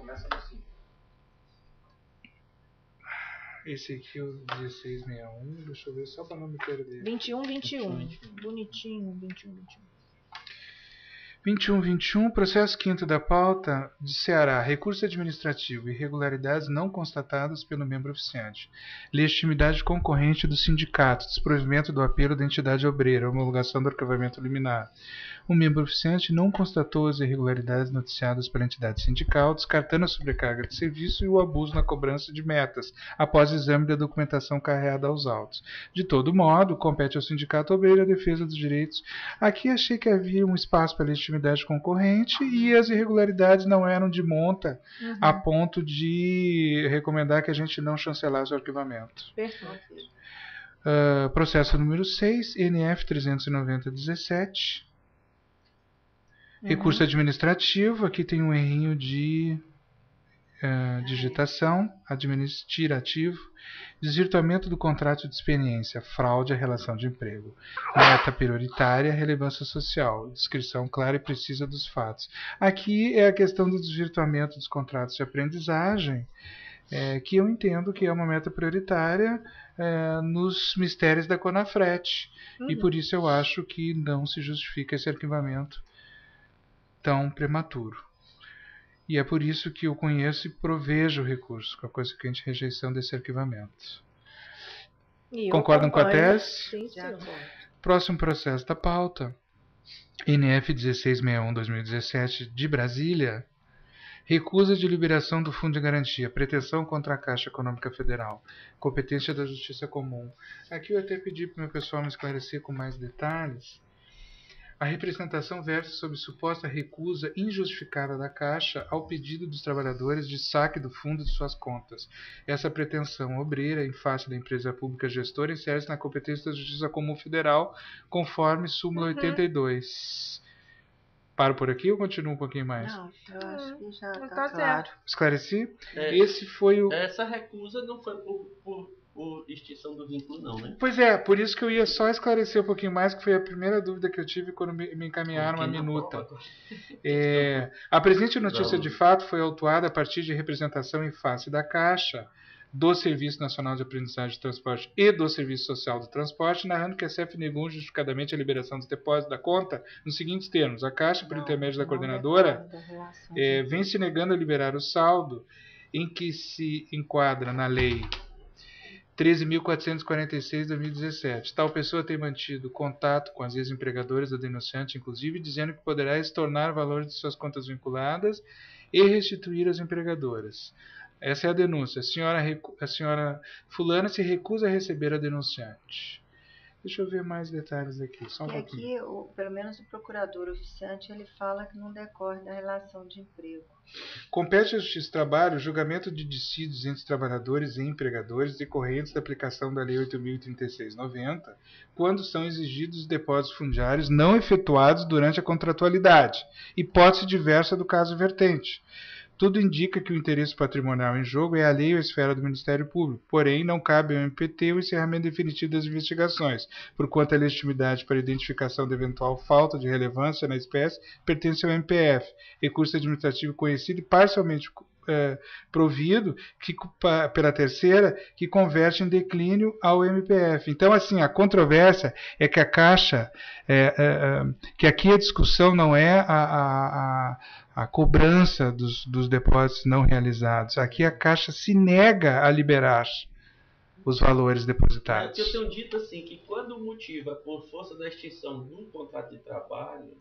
Esse aqui é o 1661, deixa eu ver só para não me perder. 21. Bonitinho, 21. 2121, processo quinto da pauta de Ceará. Recurso administrativo, irregularidades não constatadas pelo membro oficiante. Legitimidade concorrente do sindicato, desprovimento do apelo da entidade obreira, homologação do arquivamento liminar. O membro oficiante não constatou as irregularidades noticiadas pela entidade sindical, descartando a sobrecarga de serviço e o abuso na cobrança de metas, após exame da documentação carregada aos autos. De todo modo, compete ao sindicato obreiro a defesa dos direitos. Aqui achei que havia um espaço para legitimidade concorrente e as irregularidades não eram de monta a ponto de recomendar que a gente não chancelasse o arquivamento. Perfeito. Processo número 6, NF 390-17. Recurso administrativo, aqui tem um errinho de digitação, administrativo, desvirtuamento do contrato de experiência, fraude à relação de emprego, meta prioritária, relevância social, descrição clara e precisa dos fatos. Aqui é a questão do desvirtuamento dos contratos de aprendizagem, que eu entendo que é uma meta prioritária nos mistérios da Conafret, e por isso eu acho que não se justifica esse arquivamento tão prematuro. E é por isso que eu conheço e provejo o recurso, com a consequente rejeição desse arquivamento. Concordam com a tese? Sim, senhor. Próximo processo da pauta. NF 1661-2017 de Brasília. Recusa de liberação do Fundo de Garantia, pretensão contra a Caixa Econômica Federal, competência da Justiça Comum. Aqui eu até pedi para o meu pessoal me esclarecer com mais detalhes. A representação versa sobre suposta recusa injustificada da Caixa ao pedido dos trabalhadores de saque do fundo de suas contas. Essa pretensão obreira, em face da empresa pública gestora, insere-se na competência da Justiça Comum Federal, conforme súmula 82. Paro por aqui ou continuo um pouquinho mais? Não, eu acho que já Tá está certo. claro. Esclareci? Esse foi o... Essa recusa não foi por extinção do vínculo, não, né? Pois é, por isso que eu ia só esclarecer um pouquinho mais, que foi a primeira dúvida que eu tive quando me encaminharam a minuta. A presente notícia de fato foi autuada a partir de representação em face da Caixa, do Serviço Nacional de Aprendizagem de Transporte e do Serviço Social do Transporte, narrando que a CEF negou justificadamente a liberação dos depósitos da conta nos seguintes termos. A Caixa, por intermédio da coordenadora, vem se negando a liberar o saldo em que se enquadra na Lei 13.446/2017. Tal pessoa tem mantido contato com as ex-empregadoras da denunciante, inclusive, dizendo que poderá estornar valores de suas contas vinculadas e restituir às empregadoras. Essa é a denúncia. A senhora fulana se recusa a receber a denunciante. Deixa eu ver mais detalhes aqui, só um pouquinho. Aqui, pelo menos o procurador oficiante, ele fala que não decorre da relação de emprego. Compete à Justiça do Trabalho o julgamento de dissídios entre trabalhadores e empregadores decorrentes da aplicação da Lei 8.036/90, quando são exigidos depósitos fundiários não efetuados durante a contratualidade, hipótese diversa do caso vertente. Tudo indica que o interesse patrimonial em jogo é alheio à esfera do Ministério Público, porém não cabe ao MPT o encerramento definitivo das investigações, porquanto a legitimidade para identificação de eventual falta de relevância na espécie pertence ao MPF, recurso administrativo conhecido e parcialmente provido pela terceira, que converte em declínio ao MPF. Então, assim, a controvérsia é que a Caixa, que aqui a discussão não é a cobrança dos depósitos não realizados. Aqui a Caixa se nega a liberar os valores depositados. Eu tenho dito assim, que quando motiva por força da extinção de um contrato de trabalho,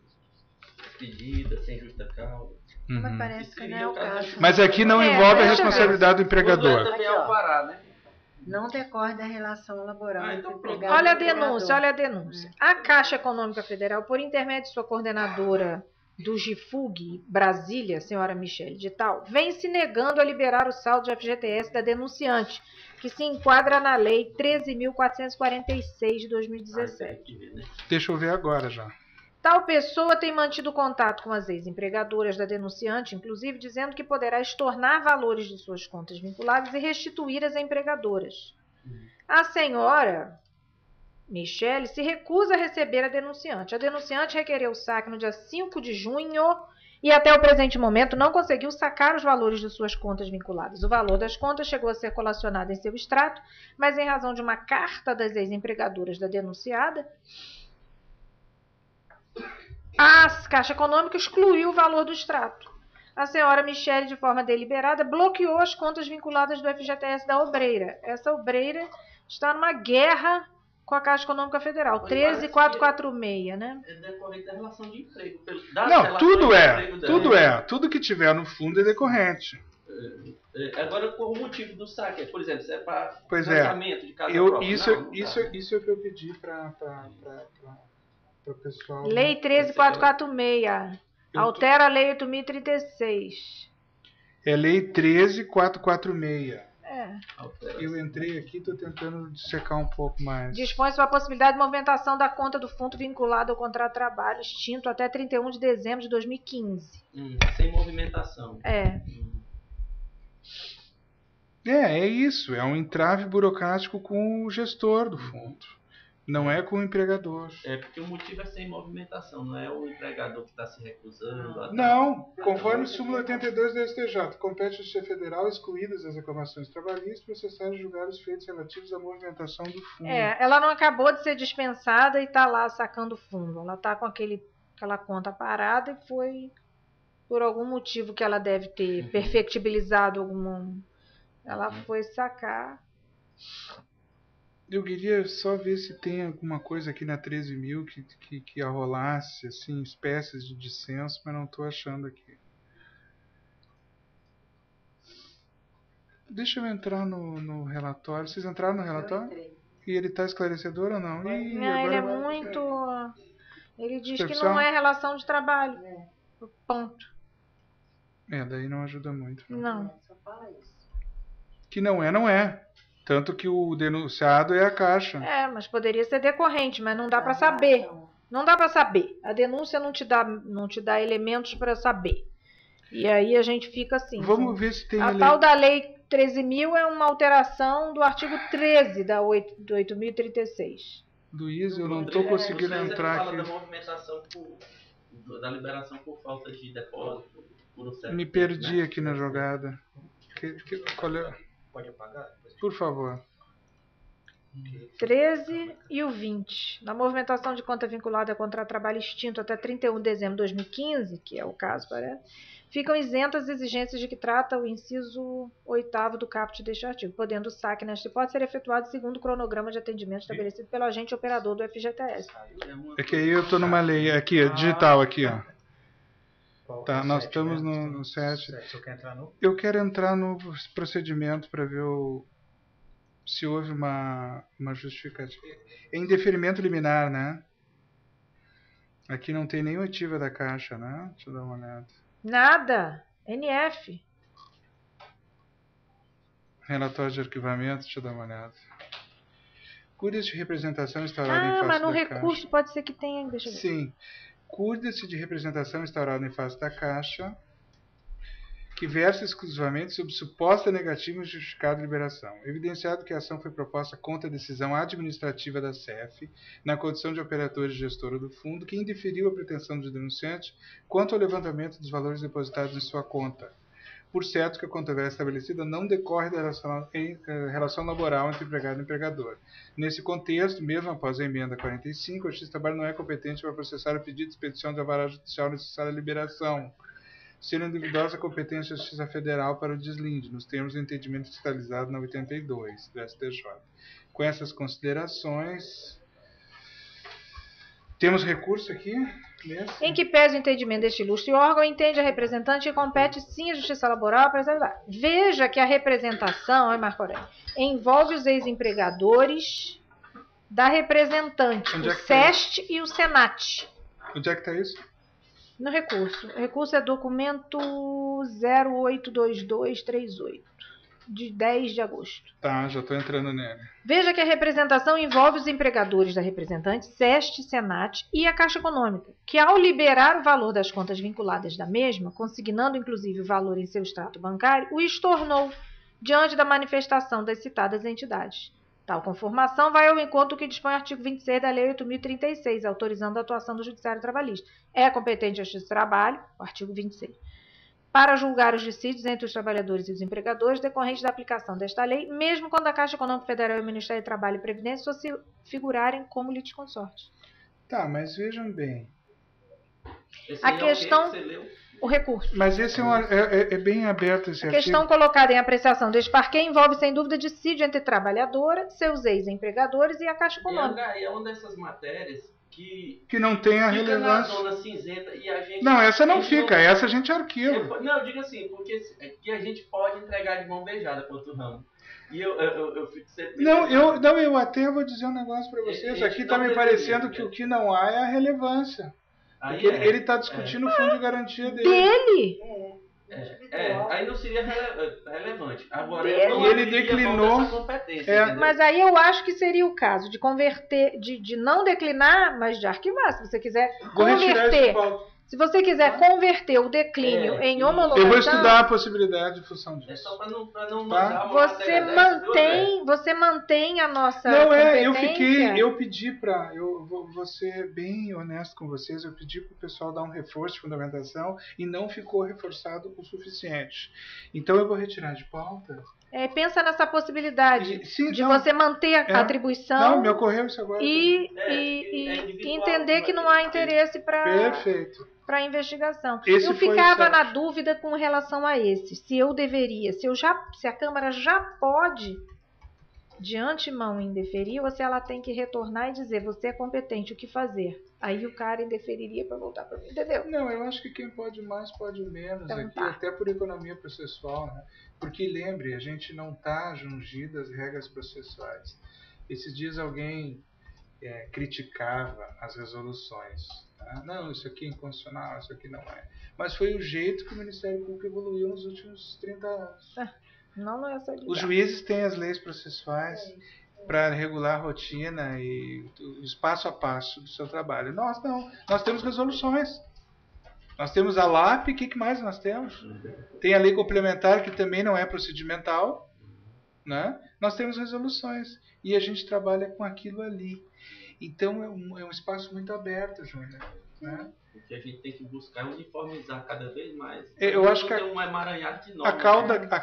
pedida, sem justa causa... Mas parece que não é o caso. Mas aqui não envolve a responsabilidade do empregador. Também é alvará, né? Não decorre da relação laboral entre então empregado Olha a e empregador. denúncia, olha a denúncia. A Caixa Econômica Federal, por intermédio de sua coordenadora do GIFUG Brasília, senhora Michele Dital, vem se negando a liberar o saldo de FGTS da denunciante, que se enquadra na Lei 13.446 de 2017. Deixa eu ver agora já. Tal pessoa tem mantido contato com as ex-empregadoras da denunciante, inclusive dizendo que poderá estornar valores de suas contas vinculadas e restituir às empregadoras. A senhora Michele se recusa a receber a denunciante. A denunciante requereu o saque no dia 5 de junho e até o presente momento não conseguiu sacar os valores de suas contas vinculadas. O valor das contas chegou a ser colacionado em seu extrato, mas em razão de uma carta das ex-empregadoras da denunciada, A Caixa Econômica excluiu o valor do extrato. A senhora Michele, de forma deliberada, bloqueou as contas vinculadas do FGTS da obreira. Essa obreira está numa guerra com a Caixa Econômica Federal. 13.446, né? É decorrente da relação de emprego. Não, tudo é. Tudo que tiver no fundo é decorrente. Agora, qual o motivo do saque? Por exemplo, se é para pagamento de casa própria. Isso é o que eu pedi para o pessoal. Lei 13.446. Altera a Lei 8.036. É Lei 13.446. É. Eu entrei aqui, estou tentando dissecar um pouco mais. Dispõe-se para a possibilidade de movimentação da conta do fundo vinculado ao contrato de trabalho extinto até 31 de dezembro de 2015. Sem movimentação. É isso. É um entrave burocrático com o gestor do fundo. Não é com o empregador. É porque o motivo é sem movimentação, não é o empregador que está se recusando. Não, conforme o súmula 82 da STJ, compete ao chefe federal, excluídas as reclamações trabalhistas, processar e julgar os feitos relativos à movimentação do fundo. Ela não acabou de ser dispensada e está lá sacando fundo. Ela está com aquela conta parada e foi por algum motivo que ela deve ter perfectibilizado algum. Ela foi sacar. Eu queria só ver se tem alguma coisa aqui na 13.000 que arrolasse, assim, espécies de dissenso, mas não estou achando aqui. Deixa eu entrar no relatório. Vocês entraram no relatório? E ele está esclarecedor ou não? Ele é muito... Ele diz que não é relação de trabalho. Ponto. Daí não ajuda muito. Não. Que não é. Tanto que o denunciado é a Caixa. Mas poderia ser decorrente, mas não dá para saber. Não dá para saber. A denúncia não te dá elementos para saber. E aí a gente fica assim. Vamos ver se tem... A tal da Lei 13.000 é uma alteração do artigo 13 da 8.036. Luiz, eu não estou conseguindo entrar aqui. Da movimentação da liberação por falta de depósito. Me perdi aqui na jogada. Qual é? Pode apagar? Por favor. 13 e o 20. Na movimentação de conta vinculada a contrato de trabalho extinto até 31 de dezembro de 2015, que é o caso, parece, ficam isentas as exigências de que trata o inciso 8º do caput deste artigo, podendo o saque nesta hipótese ser efetuado segundo o cronograma de atendimento estabelecido pelo agente operador do FGTS. É que aí eu estou numa lei, aqui, digital, aqui, ó. Tá, nós estamos no 7. Eu quero entrar no procedimento para ver se houve uma justificativa. É indeferimento liminar, né? Aqui não tem nenhuma ativa da Caixa, né? Deixa eu dar uma olhada. Nada. NF. Relatório de arquivamento, deixa eu dar uma olhada. Cuida-se de representação instaurada em face da Caixa. Mas no recurso pode ser que tenha. Deixa eu ver. Sim. Cuida-se de representação instaurada em face da Caixa, que versa exclusivamente sobre suposta negativa e justificada liberação. Evidenciado que a ação foi proposta contra a decisão administrativa da CEF, na condição de operador e gestora do fundo, que indeferiu a pretensão do denunciante quanto ao levantamento dos valores depositados em sua conta. Por certo que a controvérsia estabelecida não decorre da relação laboral entre empregado e empregador. Nesse contexto, mesmo após a emenda 45, a Justiça do Trabalho não é competente para processar o pedido de expedição de alvará judicial necessária à liberação, sendo individuosa a competência da Justiça Federal para o deslinde, nos termos do entendimento cristalizado na 82 do STJ. Com essas considerações, temos recurso aqui. Em que pese o entendimento deste ilustre órgão, entende a representante que compete sim a justiça laboral para preservar. Veja que a representação, Marco Aurélio, envolve os ex-empregadores da representante, o SEST e o SENAT. Onde é que está isso? No recurso. O recurso é documento 082238, de 10 de agosto. Tá, já estou entrando nele. Veja que a representação envolve os empregadores da representante, SEST, SENAT e a Caixa Econômica, que ao liberar o valor das contas vinculadas da mesma, consignando inclusive o valor em seu extrato bancário, o estornou diante da manifestação das citadas entidades. Tal conformação vai ao encontro do que dispõe o artigo 26 da Lei 8.036, autorizando a atuação do Judiciário Trabalhista. É competente a Justiça do Trabalho, o artigo 26, para julgar os dissídios entre os trabalhadores e os empregadores decorrentes da aplicação desta lei, mesmo quando a Caixa Econômica Federal e o Ministério do Trabalho e Previdência só se figurarem como litisconsortes. Tá, mas vejam bem. Esse A aí é o quê questão- que você leu? O recurso. Mas esse é bem aberto esse A artigo. questão colocada em apreciação deste parquet envolve, sem dúvida, dissídio entre trabalhadora, seus ex-empregadores e a Caixa Econômica. E é uma dessas matérias que Que não tem a fica na relevância. zona cinzenta e a gente... Não, essa a não gente fica, essa a gente arquiva. Não, eu digo assim, porque é que a gente pode entregar de mão beijada para outro ramo. E eu fico sempre... Eu até vou dizer um negócio para vocês. Ele Aqui não está me deveria, parecendo né? que o que não há é a relevância. Aí Porque ele está discutindo o fundo de garantia dele. Dele! Aí não seria relevante. Agora, Dele. eu não E ele abriria declinou. mão dessa competência, É. entendeu? Mas aí eu acho que seria o caso de converter, de não declinar, mas de arquivar. Se você quiser Vou retirar esse converter, pauta. se você quiser converter o declínio em Eu homologação, Eu vou estudar a possibilidade de função É disso. só para não Tá. mandar uma matéria dessa, você mantém a nossa Não, competência. eu pedi eu vou ser bem honesto com vocês, eu pedi para o pessoal dar um reforço de fundamentação e não ficou reforçado o suficiente. Então eu vou retirar de pauta. Pensa nessa possibilidade Sim, de não, você manter a Não, atribuição me ocorreu isso agora. e individual, entender que não há interesse para Perfeito. a investigação. Esse Eu foi o ficava 7. na dúvida com relação a esse. Se eu deveria, se a Câmara já pode de antemão indeferir, ou se ela tem que retornar e dizer, você é competente, o que fazer? Aí o cara indeferiria para voltar para mim, entendeu? Não, eu acho que quem pode mais pode menos Então aqui, tá. até por economia processual, né? Porque lembre, a gente não está jungido às regras processuais. Esses dias alguém criticava as resoluções. Tá? Não, isso aqui é inconstitucional, isso aqui não é. Mas foi o jeito que o Ministério Público evoluiu nos últimos 30 anos. Não é essa a Os juízes têm as leis processuais para regular a rotina e o passo a passo do seu trabalho. Nós não. Nós temos resoluções. Nós temos a LAP, o que mais nós temos? Tem a lei complementar, que também não é procedimental. Né? Nós temos resoluções. E a gente trabalha com aquilo ali. Então é um espaço muito aberto, Júnior. Né? O que a gente tem que buscar é uniformizar cada vez mais. Eu acho que tem um emaranhado de a normas.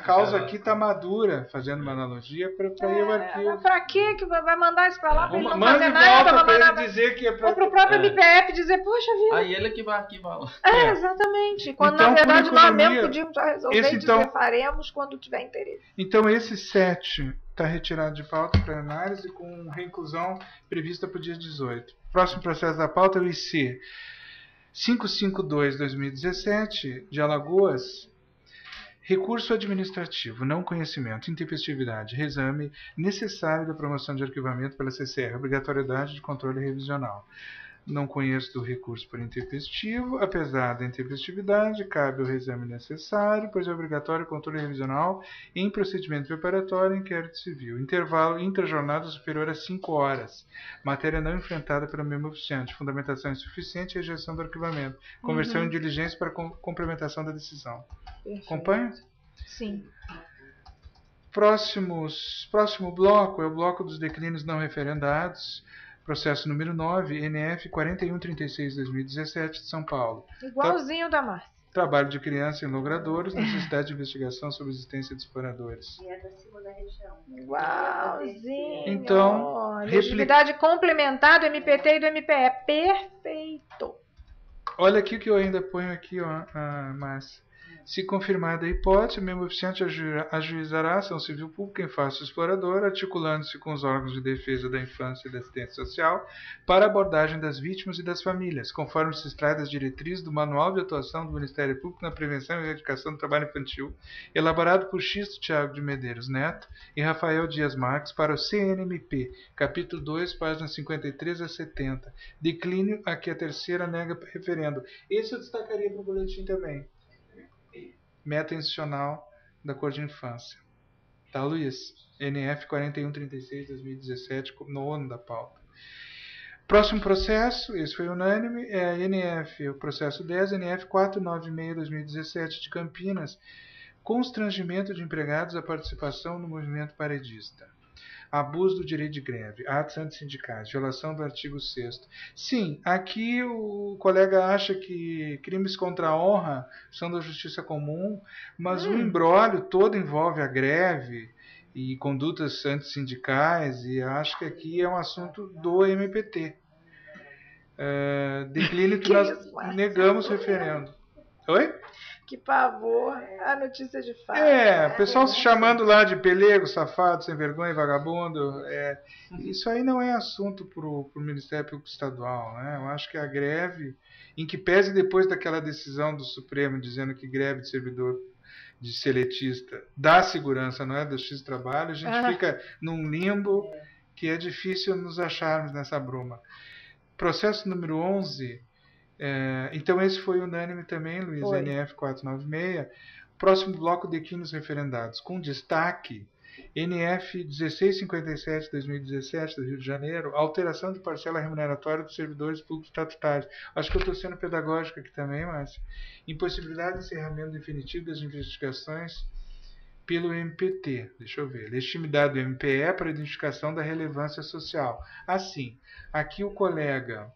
causa aqui está madura, fazendo uma analogia, para ir ao arquivo. Pra quê que vai mandar isso pra lá pra ele não Manda fazer de nada? volta Vai para mandar ele dizer que é para... ou pro próprio MPF dizer, poxa vida. Aí ele é que vai arquivar lá. Exatamente. Quando Então, na verdade por nós economia, mesmo podíamos já resolver esse, e então- dizer, faremos quando tiver interesse. Então esse 7 está retirado de pauta para análise com reinclusão prevista para o dia 18. Próximo processo da pauta é o IC 552/2017 de Alagoas. Recurso administrativo, não conhecimento, intempestividade, reexame necessário da promoção de arquivamento pela CCR, obrigatoriedade de controle revisional. Não conheço do recurso por intempestivo, apesar da intempestividade, cabe o reexame necessário, pois é obrigatório o controle revisional em procedimento preparatório e inquérito civil. Intervalo intrajornada superior a 5 horas. Matéria não enfrentada pelo mesmo oficiante. Fundamentação insuficiente e rejeição do arquivamento. Conversão em diligência para complementação da decisão. Acompanha? Sim. Próximo bloco é o bloco dos declínios não referendados. Processo número 9, NF 4136/2017 de São Paulo. Igualzinho da Márcia. Trabalho de criança em logradouros, necessidade de investigação sobre a existência de exploradores. E é da segunda região. Igualzinho. Então, Legitimidade complementar do MPT e do MPE. Perfeito. Olha aqui o que eu ainda ponho aqui, ó, Márcia. Se confirmada a hipótese, o mesmo oficiante ajuizará a ação civil pública em face do explorador, articulando-se com os órgãos de defesa da infância e da assistência social para a abordagem das vítimas e das famílias, conforme se extrai das diretrizes do Manual de Atuação do Ministério Público na Prevenção e Erradicação do Trabalho Infantil, elaborado por Xisto Thiago de Medeiros Neto e Rafael Dias Marques para o CNMP, capítulo 2, páginas 53 a 70. Declínio a que a terceira nega referendo. Esse eu destacaria para o boletim também. Meta institucional da Cor de Infância. Tá, Luiz? NF 4136/2017, nono da pauta. Próximo processo, esse foi unânime, é a NF, o processo 10, NF 496/2017 de Campinas, constrangimento de empregados à participação no movimento paredista. Abuso do direito de greve, atos antissindicais, violação do artigo 6º. Sim, aqui o colega acha que crimes contra a honra são da justiça comum, mas o imbróglio todo envolve a greve e condutas antissindicais, e acho que aqui é um assunto do MPT. declínio que Que nós isso, Márcia? negamos referendo. Oi? Que pavor. A notícia de fato. O pessoal se chamando lá de pelego, safado, sem vergonha, vagabundo. Isso aí não é assunto para o Ministério Público Estadual, né? Eu acho que a greve, em que pese depois daquela decisão do Supremo dizendo que greve de servidor de seletista dá segurança, não é do X-Trabalho, a gente fica num limbo que é difícil nos acharmos nessa bruma. Processo número 11... então esse foi unânime também, Luiz, Foi. NF 496. Próximo bloco, declínios referendados, com destaque NF 1657/2017 do Rio de Janeiro, alteração de parcela remuneratória dos servidores públicos estatutários. Acho que eu estou sendo pedagógico aqui também, mas impossibilidade de encerramento definitivo das investigações pelo MPT. Deixa eu ver. Legitimidade do MPE para identificação da relevância social. Assim, aqui o colega...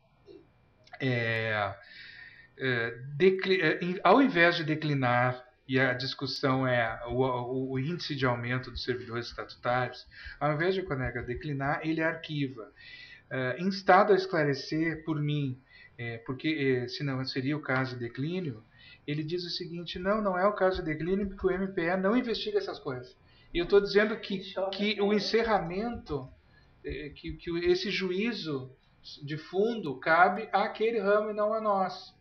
ao invés de declinar, e a discussão é o índice de aumento dos servidores estatutários, ao invés de o colega declinar, ele arquiva. Instado a esclarecer por mim, porque senão seria o caso de declínio, ele diz o seguinte: não é o caso de declínio porque o MPE não investiga essas coisas. E eu estou dizendo que o encerramento, que esse juízo de fundo cabe àquele ramo e não a nós.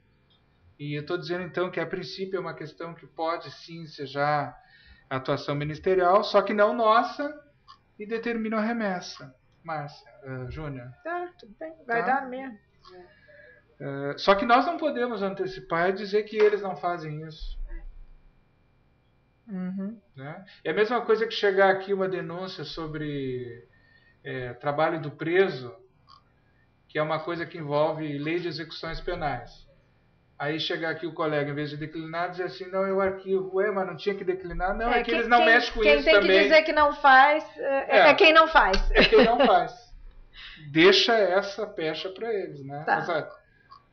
E eu estou dizendo então que a princípio é uma questão que pode sim ser já atuação ministerial, só que não nossa, e determina a remessa. Márcia, Júnior. Tá, tudo bem. Vai dar mesmo. Só que nós não podemos antecipar e dizer que eles não fazem isso. Uhum. Né? É a mesma coisa que chegar aqui uma denúncia sobre trabalho do preso, que é uma coisa que envolve lei de execuções penais. Aí chegar aqui o colega, em vez de declinar, dizer assim: não, eu arquivo. Mas não tinha que declinar. Não, que eles não mexem com isso também. Quem tem que dizer que não faz quem não faz. É quem não faz. Deixa essa pecha para eles, né? Tá. Exato.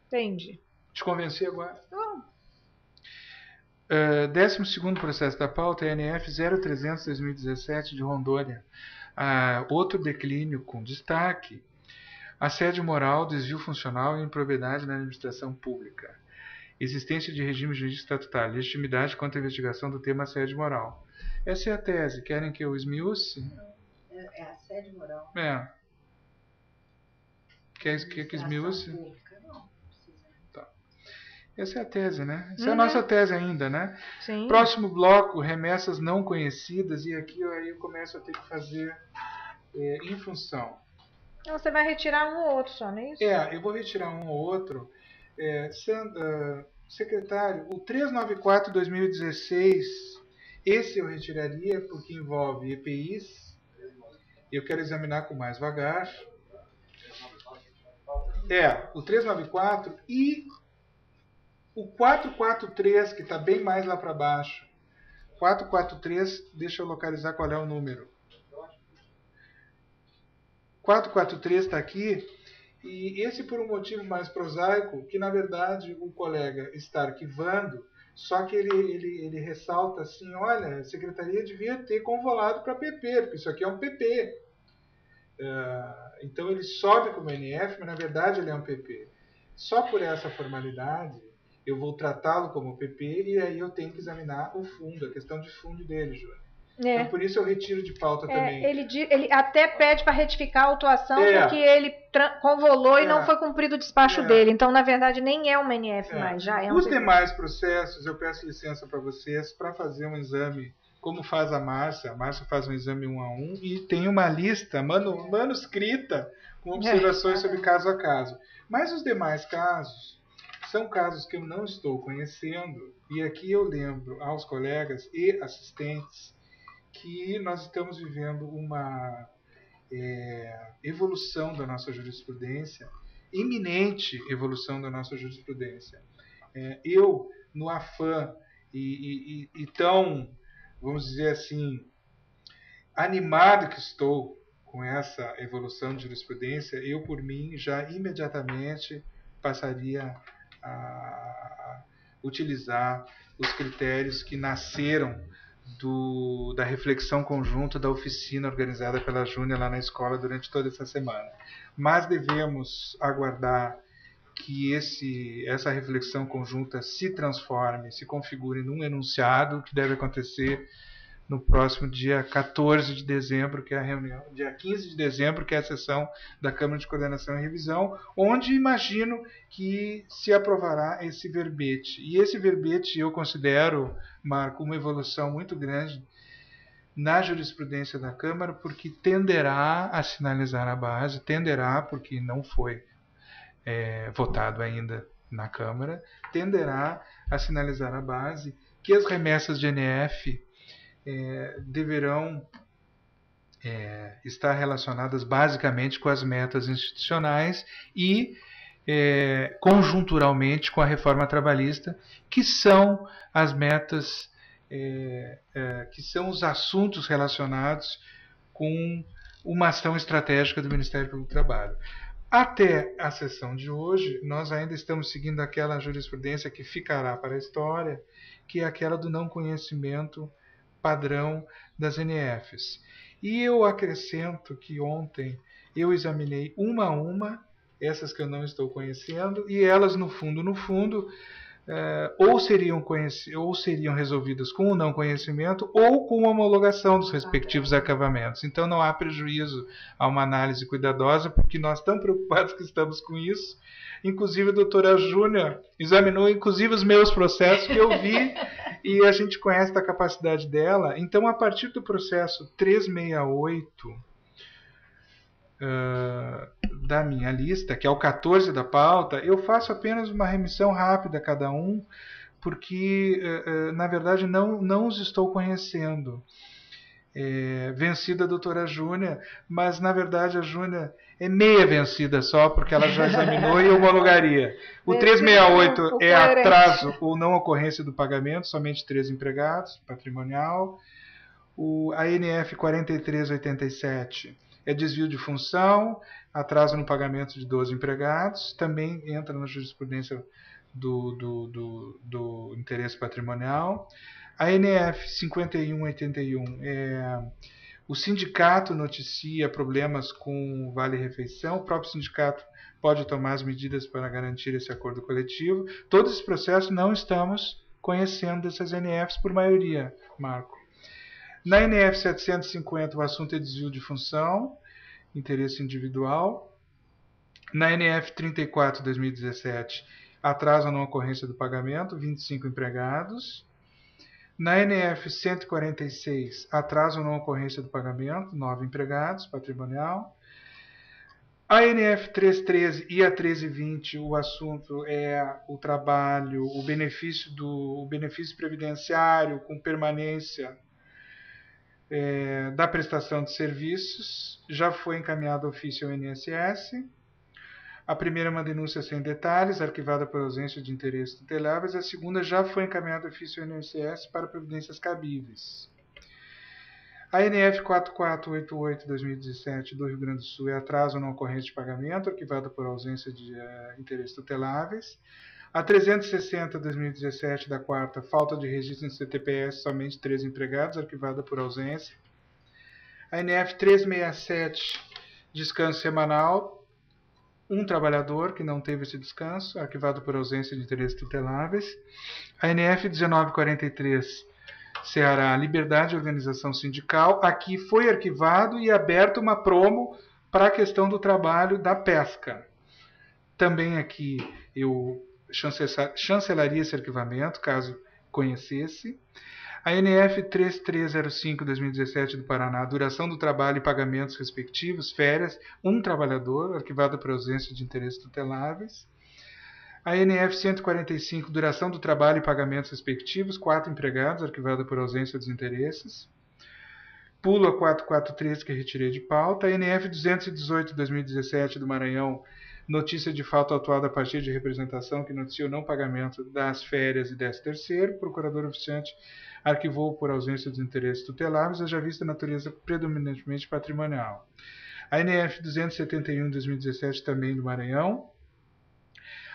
Entendi. Te convenci agora? 12º processo da pauta é NF 0300/2017 de Rondônia. Outro declínio com destaque: assédio moral, desvio funcional e improbidade na administração pública. Existência de regime jurídico estatutário, legitimidade contra a investigação do tema assédio moral. Essa é a tese. Querem que eu esmiúce? É assédio moral. Quer que esmiúce? Não, tá. Essa é a tese, né? Essa é a nossa tese ainda, né? Sim. Próximo bloco, remessas não conhecidas. E aqui aí eu começo a ter que fazer em função. Então, você vai retirar um ou outro só, não é isso? Eu vou retirar um ou outro. Secretário, o 394/2016, esse eu retiraria porque envolve EPIs. Eu quero examinar com mais vagar. O 394 e o 443, que está bem mais lá para baixo. 443, deixa eu localizar qual é o número. 443 está aqui, e esse por um motivo mais prosaico, que na verdade o colega está arquivando, só que ele ressalta assim: olha, a secretaria devia ter convolado para PP, porque isso aqui é um PP. Então ele sobe como NF, mas na verdade ele é um PP. Só por essa formalidade eu vou tratá-lo como PP, e aí eu tenho que examinar o fundo, a questão de fundo dele, Júnior. Então, por isso eu retiro de pauta também. Ele até pede para retificar a autuação porque ele convolou e não foi cumprido o despacho dele. Então, na verdade, nem é uma NF mais. Já é Os demais processos, eu peço licença para vocês para fazer um exame, como faz a Márcia. A Márcia faz um exame 1 a 1 e tem uma lista manuscrita com observações sobre caso a caso. Mas os demais casos são casos que eu não estou conhecendo. E aqui eu lembro aos colegas e assistentes que nós estamos vivendo uma evolução da nossa jurisprudência, iminente evolução da nossa jurisprudência. Eu, no afã e tão, vamos dizer assim, animado que estou com essa evolução de jurisprudência, eu, por mim, já imediatamente passaria a utilizar os critérios que nasceram da reflexão conjunta da oficina organizada pela Júnia lá na escola durante toda essa semana. Mas devemos aguardar que essa reflexão conjunta se transforme, se configure num enunciado que deve acontecer no próximo dia 14 de dezembro, que é a reunião, dia 15 de dezembro, que é a sessão da Câmara de Coordenação e Revisão, onde imagino que se aprovará esse verbete. E esse verbete eu considero, Marco, uma evolução muito grande na jurisprudência da Câmara, porque tenderá a sinalizar a base, tenderá, porque não foi votado ainda na Câmara, tenderá a sinalizar a base que as remessas de NF deverão estar relacionadas basicamente com as metas institucionais e conjunturalmente com a reforma trabalhista, que são as metas, que são os assuntos relacionados com uma ação estratégica do Ministério Público do Trabalho. Até a sessão de hoje, nós ainda estamos seguindo aquela jurisprudência que ficará para a história, que é aquela do não conhecimento padrão das NFs. E eu acrescento que ontem eu examinei uma a uma essas que eu não estou conhecendo, e elas, no fundo, ou seriam resolvidas com o não conhecimento ou com a homologação dos respectivos acabamentos. Então não há prejuízo a uma análise cuidadosa, porque nós tão preocupados que estamos com isso. Inclusive a doutora Júnia examinou inclusive os meus processos que eu vi e a gente conhece da capacidade dela. Então, a partir do processo 368 da minha lista, que é o 14 da pauta, eu faço apenas uma remissão rápida a cada um, porque, na verdade, não os estou conhecendo. Vencida a doutora Júnia, mas, na verdade, a Júnia é meia vencida só, porque ela já examinou e homologaria. O 368 é atraso ou não ocorrência do pagamento, somente 3 empregados, patrimonial. A NF 4387 é desvio de função, atraso no pagamento de 12 empregados, também entra na jurisprudência do interesse patrimonial. A NF 5181 o sindicato noticia problemas com o vale-refeição, o próprio sindicato pode tomar as medidas para garantir esse acordo coletivo. Todo esse processo não estamos conhecendo dessas NFs por maioria, Marco. Na NF 750 o assunto é desvio de função, interesse individual. Na NF 34 2017, atraso ou não ocorrência do pagamento, 25 empregados. Na NF 146, atraso ou não ocorrência do pagamento, 9 empregados, patrimonial. A NF 313 e a 1320, o assunto é o trabalho, o benefício previdenciário com permanência da prestação de serviços. Já foi encaminhado ofício ao INSS. A primeira é uma denúncia sem detalhes, arquivada por ausência de interesse tuteláveis. A segunda já foi encaminhada ofício ao INSS para providências cabíveis. A NF 4488-2017 do Rio Grande do Sul é atraso ou não ocorrência de pagamento, arquivada por ausência de interesse tuteláveis. A 360-2017 da quarta, falta de registro no CTPS, somente 3 empregados, arquivada por ausência. A NF 367, descanso semanal, um trabalhador que não teve esse descanso, arquivado por ausência de interesses tuteláveis. A NF 1943, Ceará, liberdade de organização sindical. Aqui foi arquivado e aberto uma promo para a questão do trabalho da pesca. Também aqui eu chancelaria esse arquivamento, caso conhecesse. A NF 3305-2017 do Paraná, duração do trabalho e pagamentos respectivos, férias, um trabalhador, arquivado por ausência de interesses tuteláveis. A NF 145, duração do trabalho e pagamentos respectivos, 4 empregados, arquivada por ausência dos interesses. Pulo a 443, que retirei de pauta. A NF 218-2017 do Maranhão, notícia de falta autuada a partir de representação que noticia o não pagamento das férias e 13º. Procurador oficiante arquivou por ausência dos interesses tuteláveis, haja vista a natureza predominantemente patrimonial. A NF 271-2017 também do Maranhão,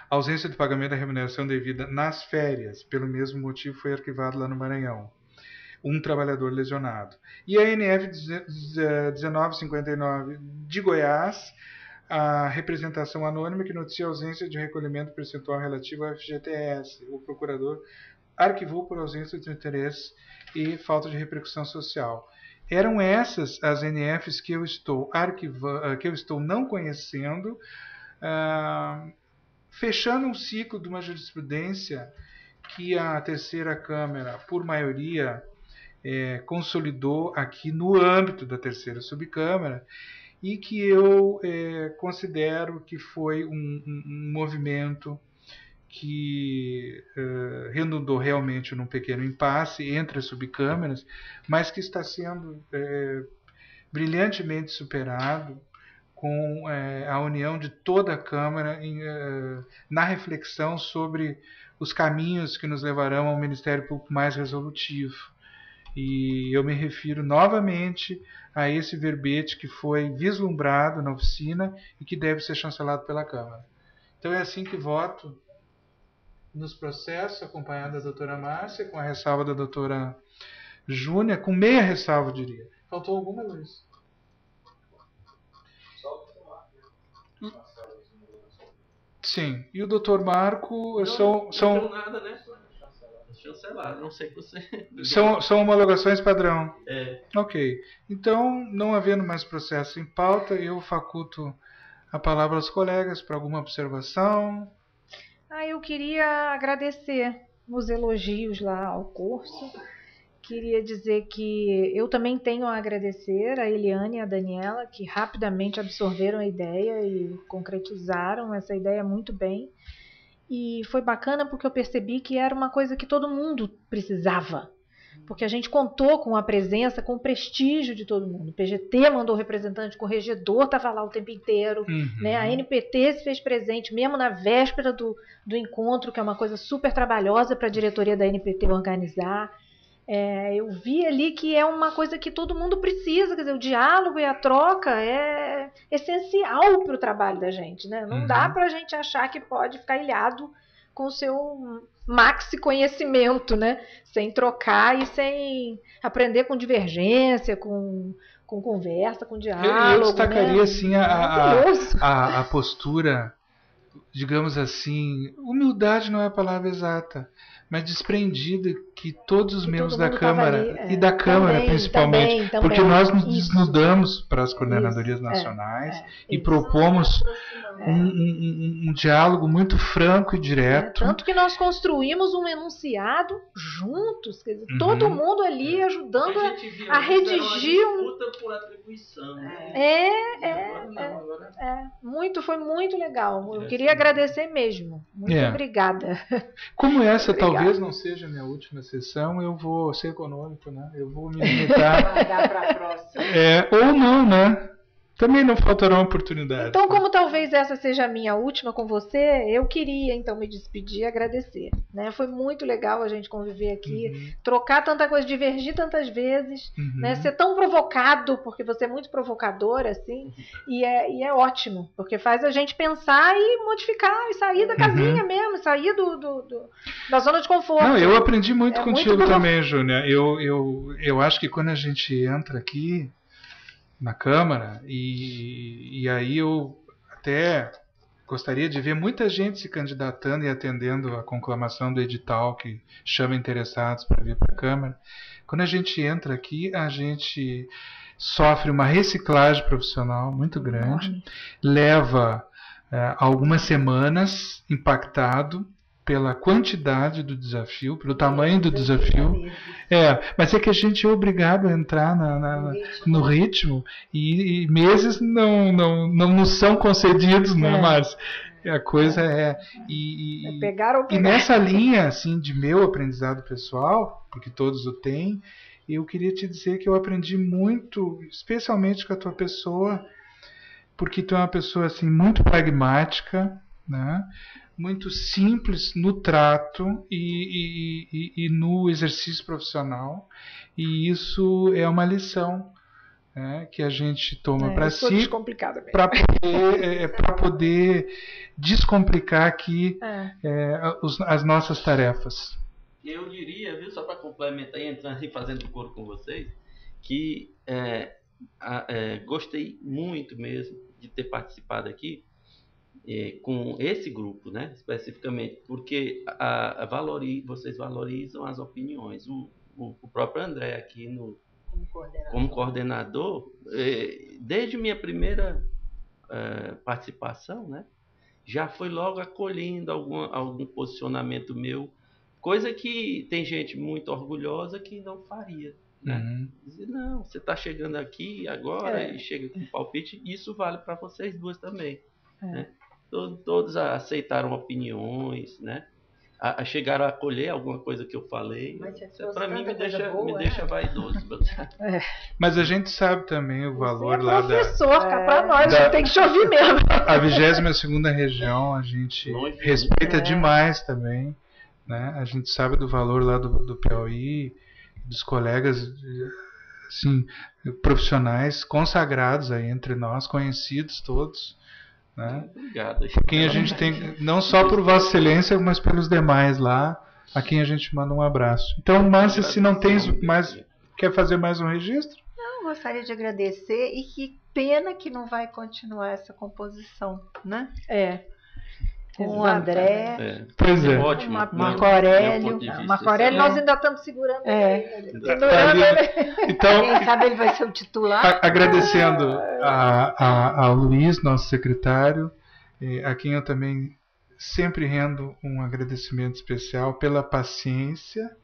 ausência do pagamento da remuneração devida nas férias, pelo mesmo motivo foi arquivado lá no Maranhão. Um trabalhador lesionado. E a NF 1959 de Goiás, a representação anônima que noticia a ausência de recolhimento percentual relativo ao FGTS. O procurador arquivou por ausência de interesse e falta de repercussão social. Eram essas as NFs que eu estou arquivando, que eu estou não conhecendo, fechando um ciclo de uma jurisprudência que a terceira Câmara, por maioria, consolidou aqui no âmbito da terceira subcâmara, e que eu considero que foi um movimento que redundou realmente num pequeno impasse entre as subcâmaras, mas que está sendo brilhantemente superado com a união de toda a Câmara na reflexão sobre os caminhos que nos levarão ao Ministério Público mais resolutivo. E eu me refiro novamente a esse verbete que foi vislumbrado na oficina e que deve ser chancelado pela Câmara. Então é assim que voto nos processos, acompanhado da doutora Márcia, com a ressalva da doutora Júnia, com meia ressalva, eu diria. Faltou alguma, Luiz? Sim. E o doutor Marco Não tem nada, né? Chancelado, não sei que você... São homologações padrão. É. Ok. Então, não havendo mais processo em pauta, eu faculto a palavra aos colegas para alguma observação. Eu queria agradecer os elogios lá ao curso. Queria dizer que eu também tenho a agradecer a Eliane e a Daniela, que rapidamente absorveram a ideia e concretizaram essa ideia muito bem. E foi bacana porque eu percebi que era uma coisa que todo mundo precisava. Porque a gente contou com a presença, com o prestígio de todo mundo. O PGT mandou representante, o corregedor estava lá o tempo inteiro. Né? A NPT se fez presente, mesmo na véspera do encontro, que é uma coisa super trabalhosa para a diretoria da NPT organizar. Eu vi ali que é uma coisa que todo mundo precisa, quer dizer, o diálogo e a troca é essencial para o trabalho da gente, né? Não dá para a gente achar que pode ficar ilhado com o seu maxi conhecimento, né? Sem trocar e sem aprender com divergência, com conversa, com diálogo. Eu destacaria, né? Assim, a postura, digamos assim, humildade não é a palavra exata, mas desprendida, que todos os membros da Câmara e da Câmara principalmente, também, porque nós nos desnudamos para as coordenadorias nacionais e propomos um diálogo muito franco e direto. Tanto que nós construímos um enunciado juntos, quer dizer, todo mundo ali ajudando a redigir disputa por atribuição. Foi muito legal. Eu queria agradecer mesmo. Muito obrigada. Como essa talvez não seja a minha última sessão, eu vou ser econômico, né? Eu vou me limitar. Guardar para a próxima. Ou não, né? Também não faltarão oportunidades. Então, como talvez essa seja a minha última com você, eu queria então me despedir e agradecer. Né? Foi muito legal a gente conviver aqui, trocar tanta coisa, divergir tantas vezes, né? Ser tão provocado, porque você é muito provocador, assim, e é ótimo, porque faz a gente pensar e modificar, e sair da casinha mesmo, sair da zona de conforto. Não, eu aprendi muito contigo também, Júnia. Eu acho que quando a gente entra aqui na Câmara, e aí eu até gostaria de ver muita gente se candidatando e atendendo a conclamação do edital que chama interessados para vir para a Câmara. Quando a gente entra aqui, a gente sofre uma reciclagem profissional muito grande, leva algumas semanas impactado pela quantidade do desafio, pelo tamanho do desafio. Mas é que a gente é obrigado a entrar no ritmo e meses não nos são concedidos, né, Márcia? A coisa e nessa linha assim, de meu aprendizado pessoal, porque todos o têm, eu queria te dizer que eu aprendi muito, especialmente com a tua pessoa, porque tu é uma pessoa assim, muito pragmática, né? Muito simples no trato e no exercício profissional, e isso é uma lição, né, que a gente toma para si, para poder descomplicar aqui as nossas tarefas. Eu diria, viu, só para complementar e entrando e fazendo coro com vocês, que gostei muito mesmo de ter participado aqui com esse grupo, né, especificamente, porque vocês valorizam as opiniões. O próprio André aqui como coordenador, desde minha primeira participação, né, já foi logo acolhendo algum posicionamento meu, coisa que tem gente muito orgulhosa que não faria. Né? Dizer, não, você está chegando aqui agora e chega com palpite, isso vale para vocês duas também. Né? Todos aceitaram opiniões, né? Chegaram a acolher alguma coisa que eu falei. Para mim me deixa vaidoso. Mas a gente sabe também o valor lá da... professor, para nós, tem que te ouvir mesmo. A 22ª região a gente respeita demais também. Né? A gente sabe do valor lá do Piauí, dos colegas assim, profissionais consagrados aí entre nós, conhecidos todos. Né? Obrigado. Por quem a gente tem, não só por Vossa Excelência, mas pelos demais lá, a quem a gente manda um abraço. Então, Márcia, se não tens mais, quer fazer mais um registro? Não, gostaria de agradecer e que pena que não vai continuar essa composição, né? Com o André, pois é. Ótimo. Marco Aurélio. Marco Aurélio, nós ainda estamos segurando ele. Então, quem sabe ele vai ser o titular. Agradecendo ao Luiz, nosso secretário, a quem eu também sempre rendo um agradecimento especial pela paciência,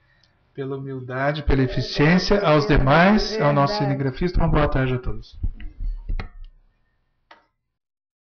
pela humildade, pela eficiência, aos demais, ao nosso cinegrafista. Uma boa tarde a todos.